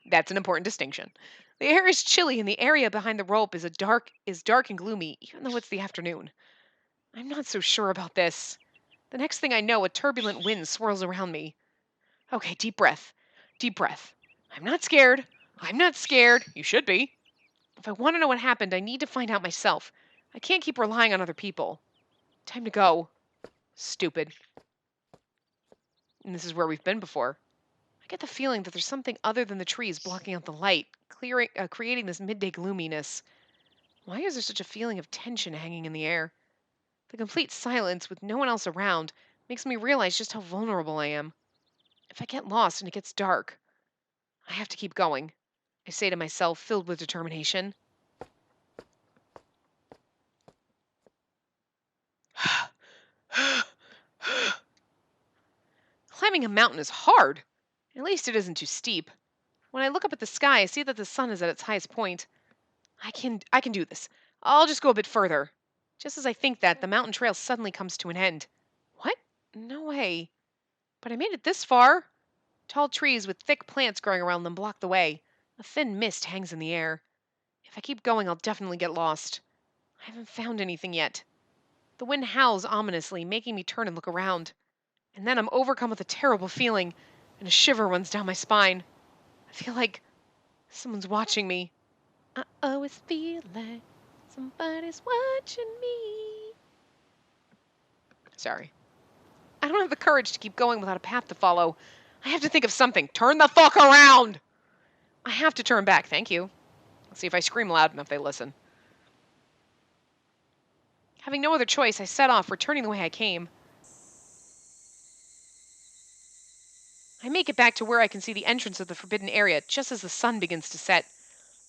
that's an important distinction. The air is chilly and the area behind the rope is dark and gloomy, even though it's the afternoon. I'm not so sure about this. The next thing I know, a turbulent wind swirls around me. Okay, deep breath. Deep breath. I'm not scared. I'm not scared. You should be. If I want to know what happened, I need to find out myself. I can't keep relying on other people. Time to go. Stupid. And this is where we've been before. I get the feeling that there's something other than the trees blocking out the light, creating this midday gloominess. Why is there such a feeling of tension hanging in the air? The complete silence with no one else around makes me realize just how vulnerable I am. If I get lost and it gets dark, I have to keep going, I say to myself, filled with determination. Climbing a mountain is hard. At least it isn't too steep. When I look up at the sky, I see that the sun is at its highest point. I can do this. I'll just go a bit further. Just as I think that, the mountain trail suddenly comes to an end. What? No way. But I made it this far. Tall trees with thick plants growing around them block the way. A thin mist hangs in the air. If I keep going, I'll definitely get lost. I haven't found anything yet. The wind howls ominously, making me turn and look around. And then I'm overcome with a terrible feeling, and a shiver runs down my spine. I feel like someone's watching me. I always feel like somebody's watching me. Sorry. I don't have the courage to keep going without a path to follow. I have to think of something. Turn the fuck around! I have to turn back, thank you. Let's see if I scream loud enough they listen. Having no other choice, I set off, returning the way I came. I make it back to where I can see the entrance of the forbidden area just as the sun begins to set.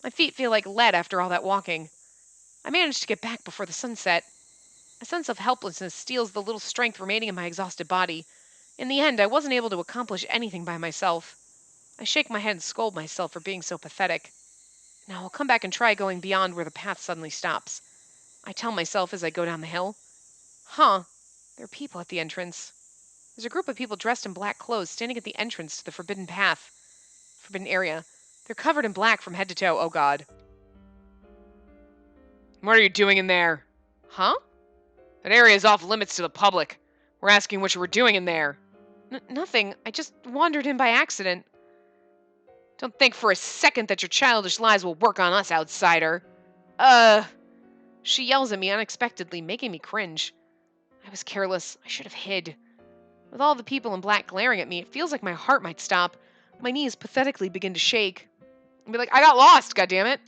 My feet feel like lead after all that walking. I manage to get back before the sunset. A sense of helplessness steals the little strength remaining in my exhausted body. In the end, I wasn't able to accomplish anything by myself. I shake my head and scold myself for being so pathetic. Now I'll come back and try going beyond where the path suddenly stops. I tell myself as I go down the hill. Huh, there are people at the entrance. There's a group of people dressed in black clothes standing at the entrance to the forbidden area. They're covered in black from head to toe. Oh god. What are you doing in there? Huh? That area is off limits to the public. We're asking what you were doing in there. Nothing. I just wandered in by accident. Don't think for a second that your childish lies will work on us, outsider. She yells at me unexpectedly, making me cringe. I was careless. I should have hid. With all the people in black glaring at me, it feels like my heart might stop. My knees pathetically begin to shake. I'd be like, I got lost, goddammit.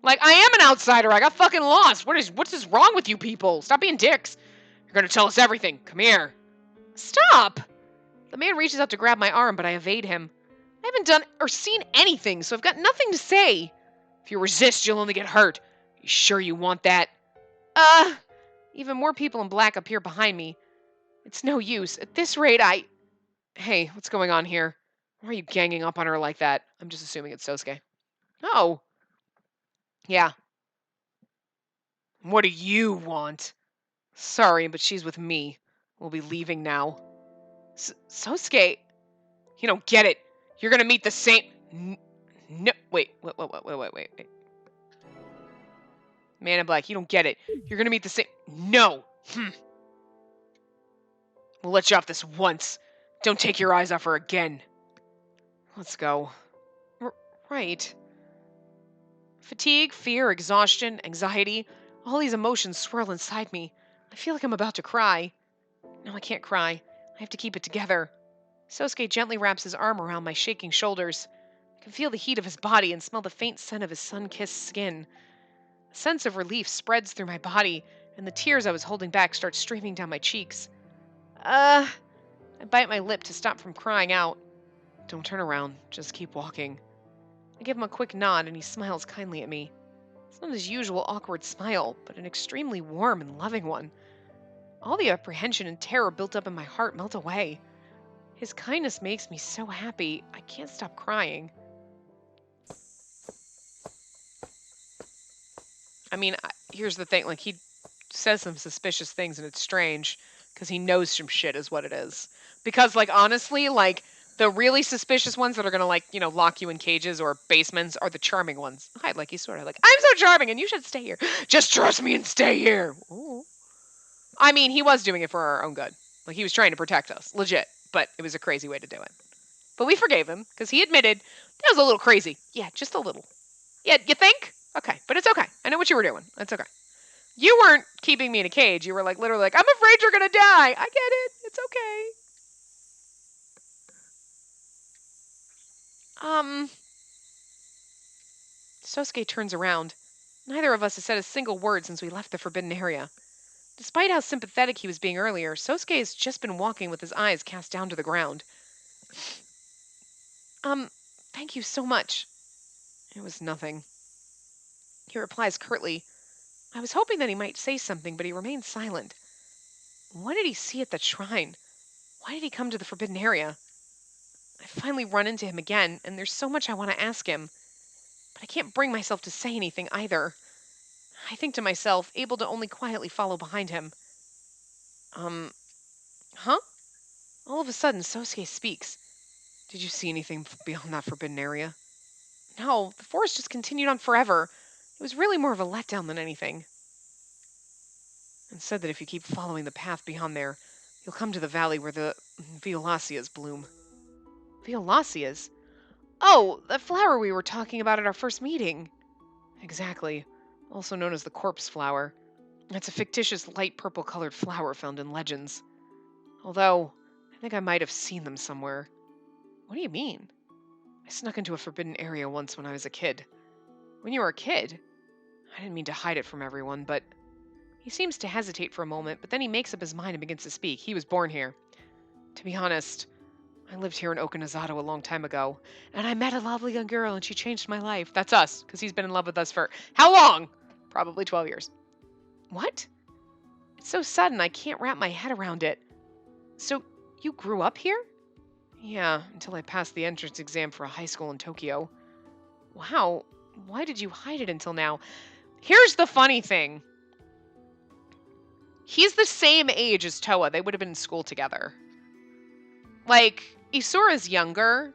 Like, I am an outsider. I got fucking lost. What's wrong with you people? Stop being dicks. You're gonna tell us everything. Come here. Stop! The man reaches out to grab my arm, but I evade him. I haven't done or seen anything, so I've got nothing to say. If you resist, you'll only get hurt. You sure you want that? Even more people in black appear behind me. It's no use. At this rate, Hey, what's going on here? Why are you ganging up on her like that? I'm just assuming it's Sosuke. Oh. Yeah. What do you want? Sorry, but she's with me. We'll be leaving now. Sosuke, you don't get it. You're gonna meet the same. No, wait. Man in black, you don't get it. You're gonna meet the same. No. We'll let you off this once. Don't take your eyes off her again. Let's go. Right. Fatigue, fear, exhaustion, anxiety, all these emotions swirl inside me. I feel like I'm about to cry. No, I can't cry. I have to keep it together. Sosuke gently wraps his arm around my shaking shoulders. I can feel the heat of his body and smell the faint scent of his sun-kissed skin. A sense of relief spreads through my body, and the tears I was holding back start streaming down my cheeks. I bite my lip to stop from crying out. Don't turn around. Just keep walking. I give him a quick nod, and he smiles kindly at me. It's not his usual awkward smile, but an extremely warm and loving one. All the apprehension and terror built up in my heart melt away. His kindness makes me so happy, I can't stop crying. I mean, here's the thing, like, he says some suspicious things, and it's strange, because he knows some shit is what it is. Because, like, honestly, like, the really suspicious ones that are gonna, like, you know, lock you in cages or basements are the charming ones. Hi, like, he's sort of like, I'm so charming, and you should stay here. Just trust me and stay here. Ooh. I mean, he was doing it for our own good. Like, he was trying to protect us, legit. But it was a crazy way to do it. But we forgave him, because he admitted that was a little crazy. Yeah, just a little. Yeah, you think? Okay, but it's okay. I know what you were doing. It's okay. You weren't keeping me in a cage. You were, like, literally like, I'm afraid you're gonna die. I get it. It's okay. Sosuke turns around. Neither of us has said a single word since we left the forbidden area. Despite how sympathetic he was being earlier, Sosuke has just been walking with his eyes cast down to the ground. Thank you so much. It was nothing. He replies curtly. I was hoping that he might say something, but he remains silent. What did he see at the shrine? Why did he come to the forbidden area? I finally run into him again, and there's so much I want to ask him. But I can't bring myself to say anything either. I think to myself, able to only quietly follow behind him. Huh? All of a sudden, Sosuke speaks. Did you see anything beyond that forbidden area? No, the forest just continued on forever. It was really more of a letdown than anything. And said that if you keep following the path beyond there, you'll come to the valley where the violaceas bloom. Violaceas? Oh, the flower we were talking about at our first meeting. Exactly. Also known as the corpse flower. It's a fictitious light purple colored flower found in legends. Although, I think I might have seen them somewhere. What do you mean? I snuck into a forbidden area once when I was a kid. When you were a kid? I didn't mean to hide it from everyone, but... He seems to hesitate for a moment, but then he makes up his mind and begins to speak. He was born here. To be honest, I lived here in Okinazato a long time ago, and I met a lovely young girl, and she changed my life. That's us, because he's been in love with us for how long? Probably 12 years. What? It's so sudden, I can't wrap my head around it. So, you grew up here? Yeah, until I passed the entrance exam for a high school in Tokyo. Wow, why did you hide it until now? Here's the funny thing. He's the same age as Toa. They would have been in school together. Like, Isura's younger,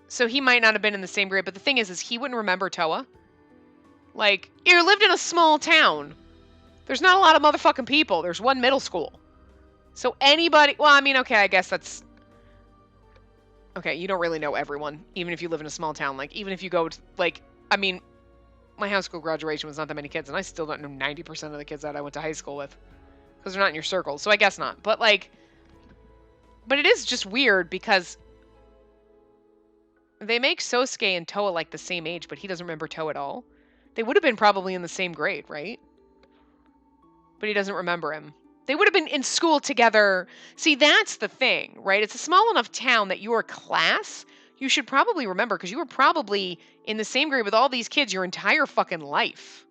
so he might not have been in the same grade, but the thing is he wouldn't remember Toa. Like, you lived in a small town. There's not a lot of motherfucking people. There's one middle school. So anybody, well, I mean, okay, I guess that's, okay, you don't really know everyone, even if you live in a small town. Like, even if you go to, like, I mean, my high school graduation was not that many kids, and I still don't know 90% of the kids that I went to high school with. Because they're not in your circle, so I guess not. But, like, but it is just weird because they make Sosuke and Toa, like, the same age, but he doesn't remember Toa at all. They would have been probably in the same grade, right? But he doesn't remember him. They would have been in school together. See, that's the thing, right? It's a small enough town that your class, you should probably remember, because you were probably in the same grade with all these kids your entire fucking life.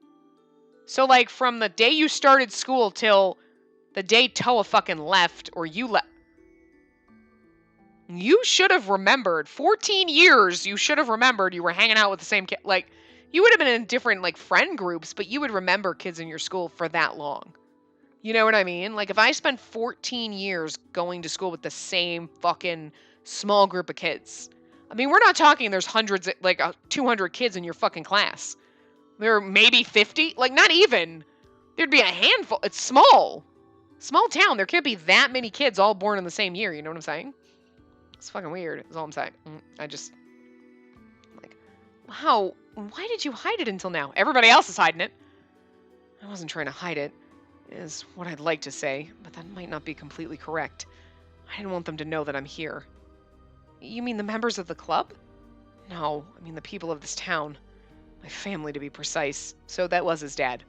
So, like, from the day you started school till the day Toa fucking left, or you left, you should have remembered. 14 years, you should have remembered you were hanging out with the same kid. Like, you would have been in different, like, friend groups, but you would remember kids in your school for that long. You know what I mean? Like, if I spent 14 years going to school with the same fucking small group of kids. I mean, we're not talking there's hundreds, like, 200 kids in your fucking class. There are maybe 50. Like, not even. There'd be a handful. It's small. Small town. There can't be that many kids all born in the same year. You know what I'm saying? It's fucking weird, is all I'm saying. I just, like, wow, why did you hide it until now? Everybody else is hiding it. I wasn't trying to hide it, is what I'd like to say, but that might not be completely correct. I didn't want them to know that I'm here. You mean the members of the club? No, I mean the people of this town. My family, to be precise. So that was his dad.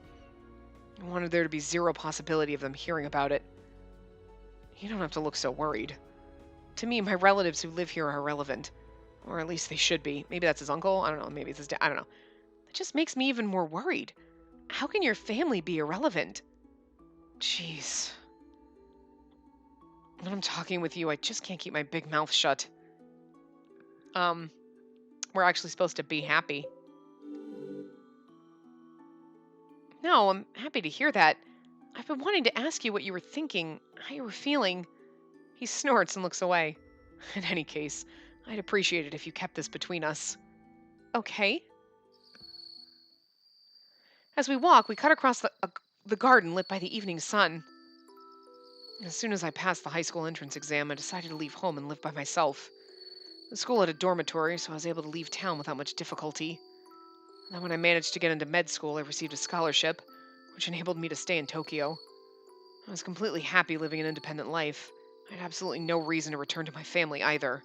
I wanted there to be zero possibility of them hearing about it. You don't have to look so worried. To me, my relatives who live here are irrelevant. Or at least they should be. Maybe that's his uncle. I don't know. Maybe it's his dad. I don't know. It just makes me even more worried. How can your family be irrelevant? Jeez. When I'm talking with you, I just can't keep my big mouth shut. We're actually supposed to be happy. No, I'm happy to hear that. I've been wanting to ask you what you were thinking, how you were feeling. He snorts and looks away. In any case, I'd appreciate it if you kept this between us. Okay. As we walk, we cut across the garden lit by the evening sun. As soon as I passed the high school entrance exam, I decided to leave home and live by myself. The school had a dormitory, so I was able to leave town without much difficulty. Then when I managed to get into med school, I received a scholarship, which enabled me to stay in Tokyo. I was completely happy living an independent life. I had absolutely no reason to return to my family either.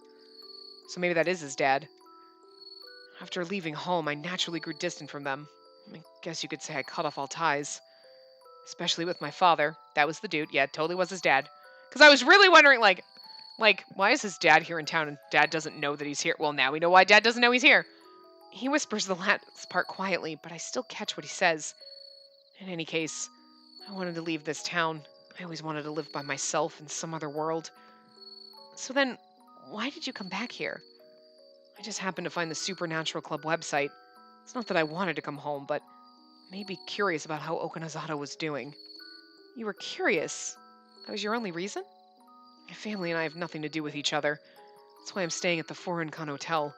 So maybe that is his dad. After leaving home, I naturally grew distant from them. I guess you could say I cut off all ties. Especially with my father. That was the dude. Yeah, it totally was his dad. Because I was really wondering, like, why is his dad here in town and dad doesn't know that he's here? Well, now we know why dad doesn't know he's here. He whispers the last part quietly, but I still catch what he says. In any case, I wanted to leave this town. I always wanted to live by myself in some other world. So then, why did you come back here? I just happened to find the Supernatural Club website. It's not that I wanted to come home, but made me curious about how Okinazato was doing. You were curious? That was your only reason? My family and I have nothing to do with each other. That's why I'm staying at the Foreign Con Hotel.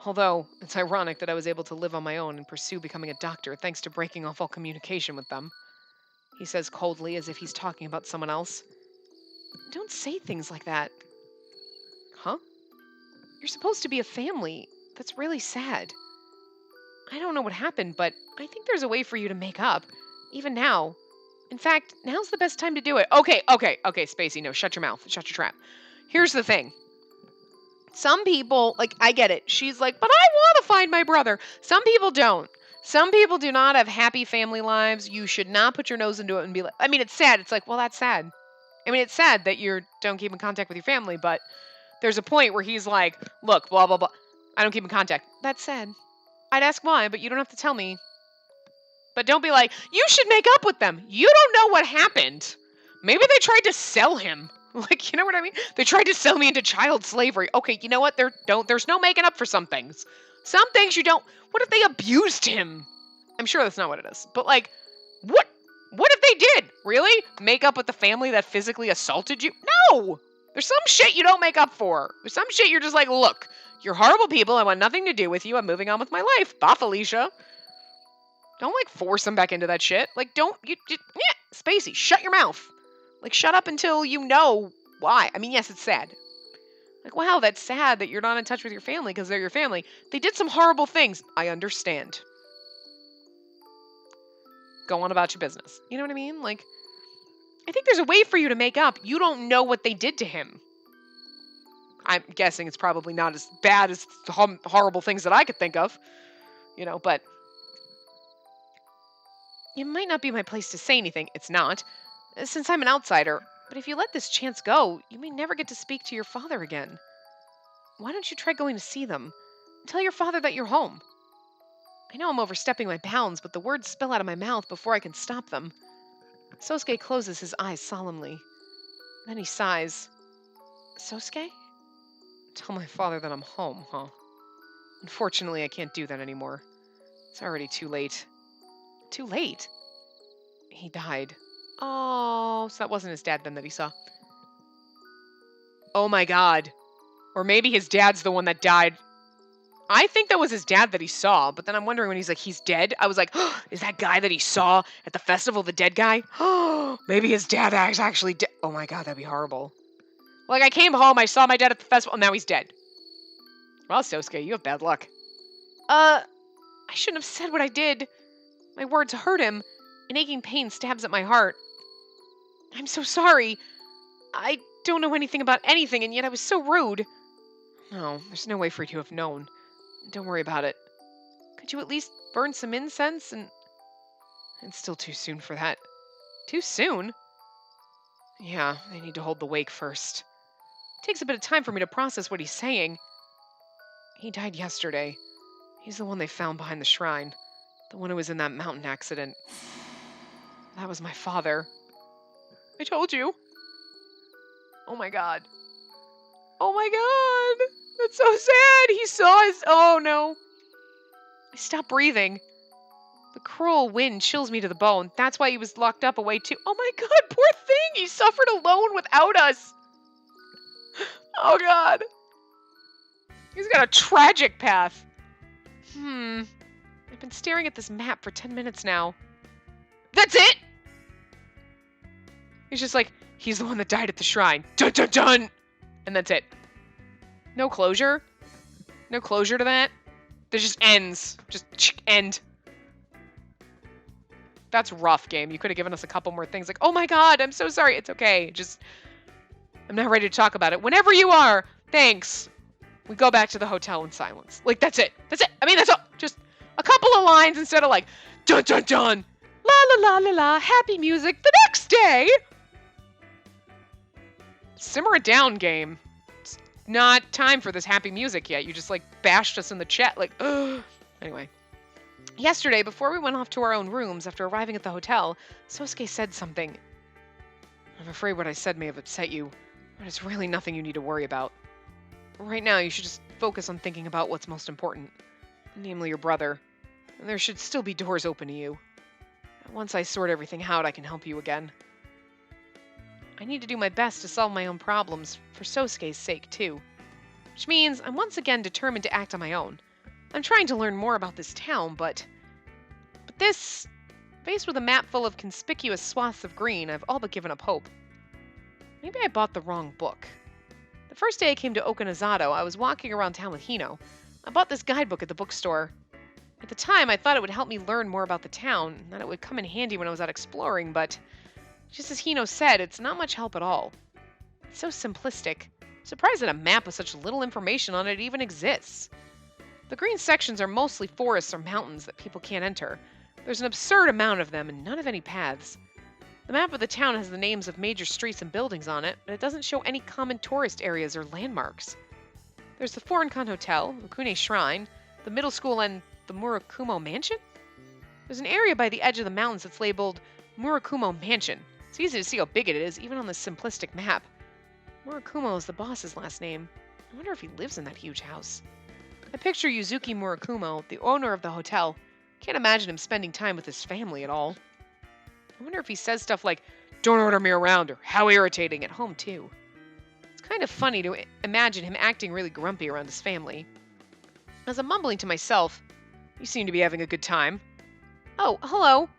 Although, it's ironic that I was able to live on my own and pursue becoming a doctor thanks to breaking off all communication with them. He says coldly as if he's talking about someone else. Don't say things like that. Huh? You're supposed to be a family. That's really sad. I don't know what happened, but I think there's a way for you to make up. Even now. In fact, now's the best time to do it. Okay, Spacey, no, shut your mouth. Shut your trap. Here's the thing. Some people, like, I get it. She's like, but I want to find my brother. Some people don't. Some people do not have happy family lives. You should not put your nose into it and be like, I mean, it's sad. It's like, well, that's sad. I mean, it's sad that you don't keep in contact with your family, but there's a point where he's like, look, blah, blah, blah. I don't keep in contact. That's sad. I'd ask why, but you don't have to tell me. But don't be like, you should make up with them. You don't know what happened. Maybe they tried to sell him. Like, you know what I mean? They tried to sell me into child slavery. Okay, you know what? There's no making up for some things. Some things you don't. What if they abused him? I'm sure that's not what it is. But like, what if they did? Really? Make up with the family that physically assaulted you? No! There's some shit you don't make up for. There's some shit you're just like, look, you're horrible people. I want nothing to do with you. I'm moving on with my life. Bye, Felicia. Don't like force them back into that shit. Like, Spacey, shut your mouth. Like, shut up until you know why. I mean, yes, it's sad. Like, wow, that's sad that you're not in touch with your family because they're your family. They did some horrible things. I understand. Go on about your business. You know what I mean? Like, I think there's a way for you to make up. You don't know what they did to him. I'm guessing it's probably not as bad as the horrible things that I could think of. You know, but it might not be my place to say anything. It's not. Since I'm an outsider, but if you let this chance go, you may never get to speak to your father again. Why don't you try going to see them? Tell your father that you're home. I know I'm overstepping my bounds, but the words spill out of my mouth before I can stop them. Sosuke closes his eyes solemnly. Then he sighs. Sosuke? Tell my father that I'm home, huh? Unfortunately, I can't do that anymore. It's already too late. Too late? He died. Oh, so that wasn't his dad then that he saw. Oh my god. Or maybe his dad's the one that died. I think that was his dad that he saw, but then I'm wondering when he's like, he's dead? I was like, oh, is that guy that he saw at the festival the dead guy? Oh, maybe his dad is actually dead. Oh my god, that'd be horrible. Like, I came home, I saw my dad at the festival, and now he's dead. Well, Sosuke, you have bad luck. I shouldn't have said what I did. My words hurt him. An aching pain stabs at my heart. I'm so sorry. I don't know anything about anything, and yet I was so rude. No, there's no way for you to have known. Don't worry about it. Could you at least burn some incense and... It's still too soon for that. Too soon? Yeah, they need to hold the wake first. It takes a bit of time for me to process what he's saying. He died yesterday. He's the one they found behind the shrine. The one who was in that mountain accident. That was my father. I told you. Oh my god. Oh my god. That's so sad. He saw his... Oh no. I stopped breathing. The cruel wind chills me to the bone. That's why he was locked up away too. Oh my god, poor thing. He suffered alone without us. Oh god. He's got a tragic path. I've been staring at this map for 10 minutes now. That's it? He's just like, he's the one that died at the shrine. Dun dun dun! And that's it. No closure? No closure to that? That just ends. Just end. That's rough, game. You could have given us a couple more things like, oh my god, I'm so sorry. It's okay. Just, I'm not ready to talk about it. Whenever you are, thanks. We go back to the hotel in silence. Like, that's it. That's it. I mean, that's all. Just a couple of lines instead of like, dun dun dun. La la la la la. Happy music the next day. Simmer it down, game. It's not time for this happy music yet. You just like bashed us in the chat. Like, ugh. Anyway. Yesterday, before we went off to our own rooms after arriving at the hotel, Sosuke said something. I'm afraid what I said may have upset you, but it's really nothing you need to worry about. Right now, you should just focus on thinking about what's most important, namely your brother. And there should still be doors open to you. Once I sort everything out, I can help you again. I need to do my best to solve my own problems, for Sosuke's sake, too. Which means I'm once again determined to act on my own. I'm trying to learn more about this town, but this, faced with a map full of conspicuous swaths of green, I've all but given up hope. Maybe I bought the wrong book. The first day I came to Okinazato, I was walking around town with Hino. I bought this guidebook at the bookstore. At the time, I thought it would help me learn more about the town, and that it would come in handy when I was out exploring, but just as Hino said, it's not much help at all. It's so simplistic. I'm surprised that a map with such little information on it even exists. The green sections are mostly forests or mountains that people can't enter. There's an absurd amount of them and none of any paths. The map of the town has the names of major streets and buildings on it, but it doesn't show any common tourist areas or landmarks. There's the Foreign-Con Hotel, Ukune Shrine, the middle school, and the Murakumo Mansion? There's an area by the edge of the mountains that's labeled Murakumo Mansion. It's easy to see how big it is, even on this simplistic map. Murakumo is the boss's last name. I wonder if he lives in that huge house. I picture Yuzuki Murakumo, the owner of the hotel. Can't imagine him spending time with his family at all. I wonder if he says stuff like, "Don't order me around," or "How irritating," at home too. It's kind of funny to imagine him acting really grumpy around his family. As I'm mumbling to myself, "You seem to be having a good time." "Oh, hello."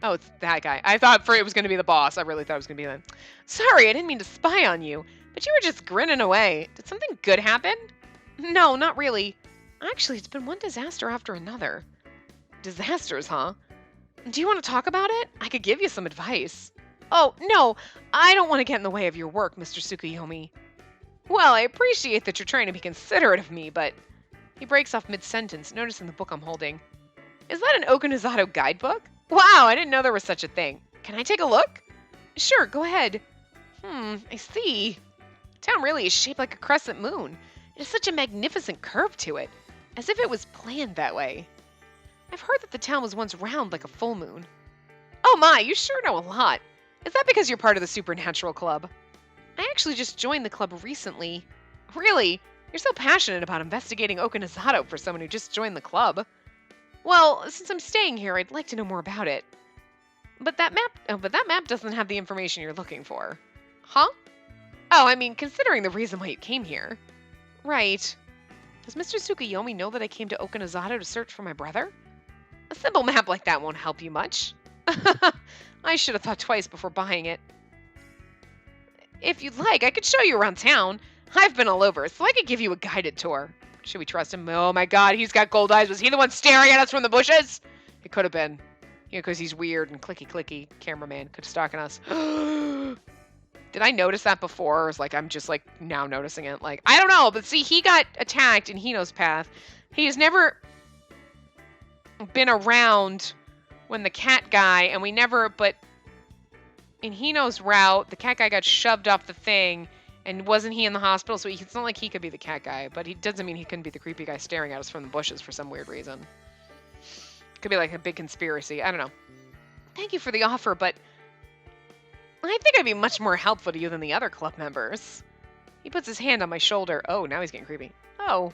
Oh, it's that guy. I thought it was going to be the boss. I really thought it was going to be them. "Sorry, I didn't mean to spy on you, but you were just grinning away. Did something good happen?" "No, not really. Actually, it's been one disaster after another." "Disasters, huh? Do you want to talk about it? I could give you some advice." "Oh, no, I don't want to get in the way of your work, Mr. Tsukuyomi." "Well, I appreciate that you're trying to be considerate of me, but..." He breaks off mid-sentence, noticing the book I'm holding. "Is that an Okinazato guidebook? Wow, I didn't know there was such a thing. Can I take a look?" "Sure, go ahead." I see. The town really is shaped like a crescent moon. It has such a magnificent curve to it, as if it was planned that way. I've heard that the town was once round like a full moon." "Oh my, you sure know a lot. Is that because you're part of the Supernatural Club?" "I actually just joined the club recently." "Really? You're so passionate about investigating Okinazato for someone who just joined the club." "Well, since I'm staying here, I'd like to know more about it." But that map doesn't have the information you're looking for." "Huh?" "Oh, I mean, considering the reason why you came here." "Right. Does Mr. Tsukuyomi know that I came to Okinazato to search for my brother?" "A simple map like that won't help you much." I should have thought twice before buying it. "If you'd like, I could show you around town. I've been all over, so I could give you a guided tour." Should we trust him? Oh my god, he's got gold eyes. Was he the one staring at us from the bushes? It could have been. Because he's weird and clicky cameraman could have stalking us. Did I notice that before? Or is I'm just now noticing it? I don't know, but see, he got attacked in Hino's path. He has never been around when the cat guy, and we never, but in Hino's route, the cat guy got shoved off the thing, and wasn't he in the hospital? So it's not like he could be the cat guy, but he doesn't mean he couldn't be the creepy guy staring at us from the bushes for some weird reason. Could be like a big conspiracy. I don't know. Thank you for the offer, but I think I'd be much more helpful to you than the other club members. He puts his hand on my shoulder. Oh, now he's getting creepy. Oh,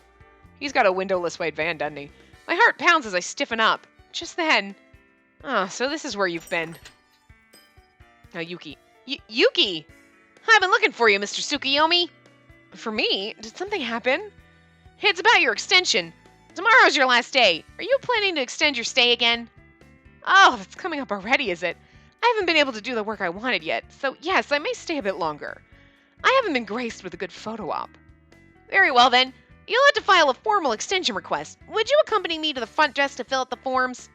he's got a windowless white van, doesn't he? My heart pounds as I stiffen up. Just then. Oh, so this is where you've been. Oh, Yuki. Yuki! I've been looking for you, Mr. Tsukuyomi. For me? Did something happen? Hey, it's about your extension. Tomorrow's your last day. Are you planning to extend your stay again? Oh, that's coming up already, is it? I haven't been able to do the work I wanted yet, so yes, I may stay a bit longer. I haven't been graced with a good photo op. Very well then. You'll have to file a formal extension request. Would you accompany me to the front desk to fill out the forms?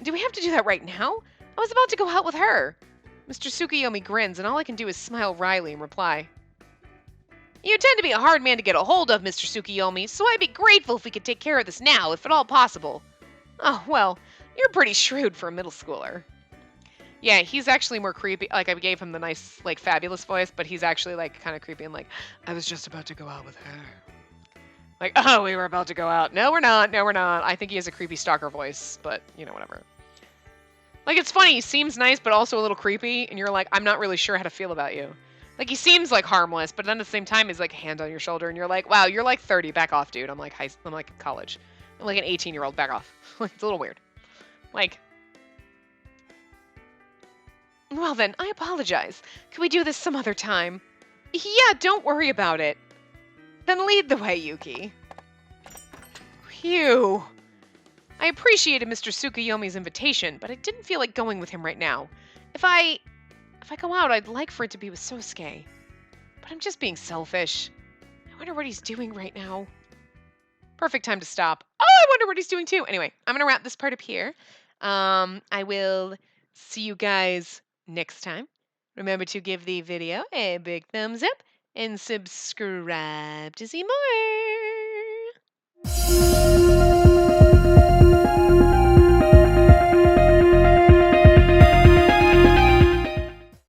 Do we have to do that right now? I was about to go out with her. Mr. Tsukuyomi grins, and all I can do is smile wryly and reply. You tend to be a hard man to get a hold of, Mr. Tsukuyomi, so I'd be grateful if we could take care of this now, if at all possible. Oh, well, you're pretty shrewd for a middle schooler. Yeah, he's actually more creepy. I gave him the nice, fabulous voice, but he's actually, kind of creepy and I was just about to go out with her. Oh, we were about to go out. No, we're not. No, we're not. I think he has a creepy stalker voice, but, whatever. It's funny. He seems nice, but also a little creepy, and you're I'm not really sure how to feel about you. He seems, harmless, but then at the same time, he's, hand on your shoulder, and you're wow, you're, 30. Back off, dude. I'm, I'm, in college. I'm, an 18-year-old. Back off. It's a little weird. Well then, I apologize. Can we do this some other time? Yeah, don't worry about it. Then lead the way, Yuki. Phew. I appreciated Mr. Tsukuyomi's invitation, but I didn't feel like going with him right now. If I go out, I'd like for it to be with Sosuke. But I'm just being selfish. I wonder what he's doing right now. Perfect time to stop. Oh, I wonder what he's doing too. Anyway, I'm going to wrap this part up here. I will see you guys next time. Remember to give the video a big thumbs up and subscribe to see more.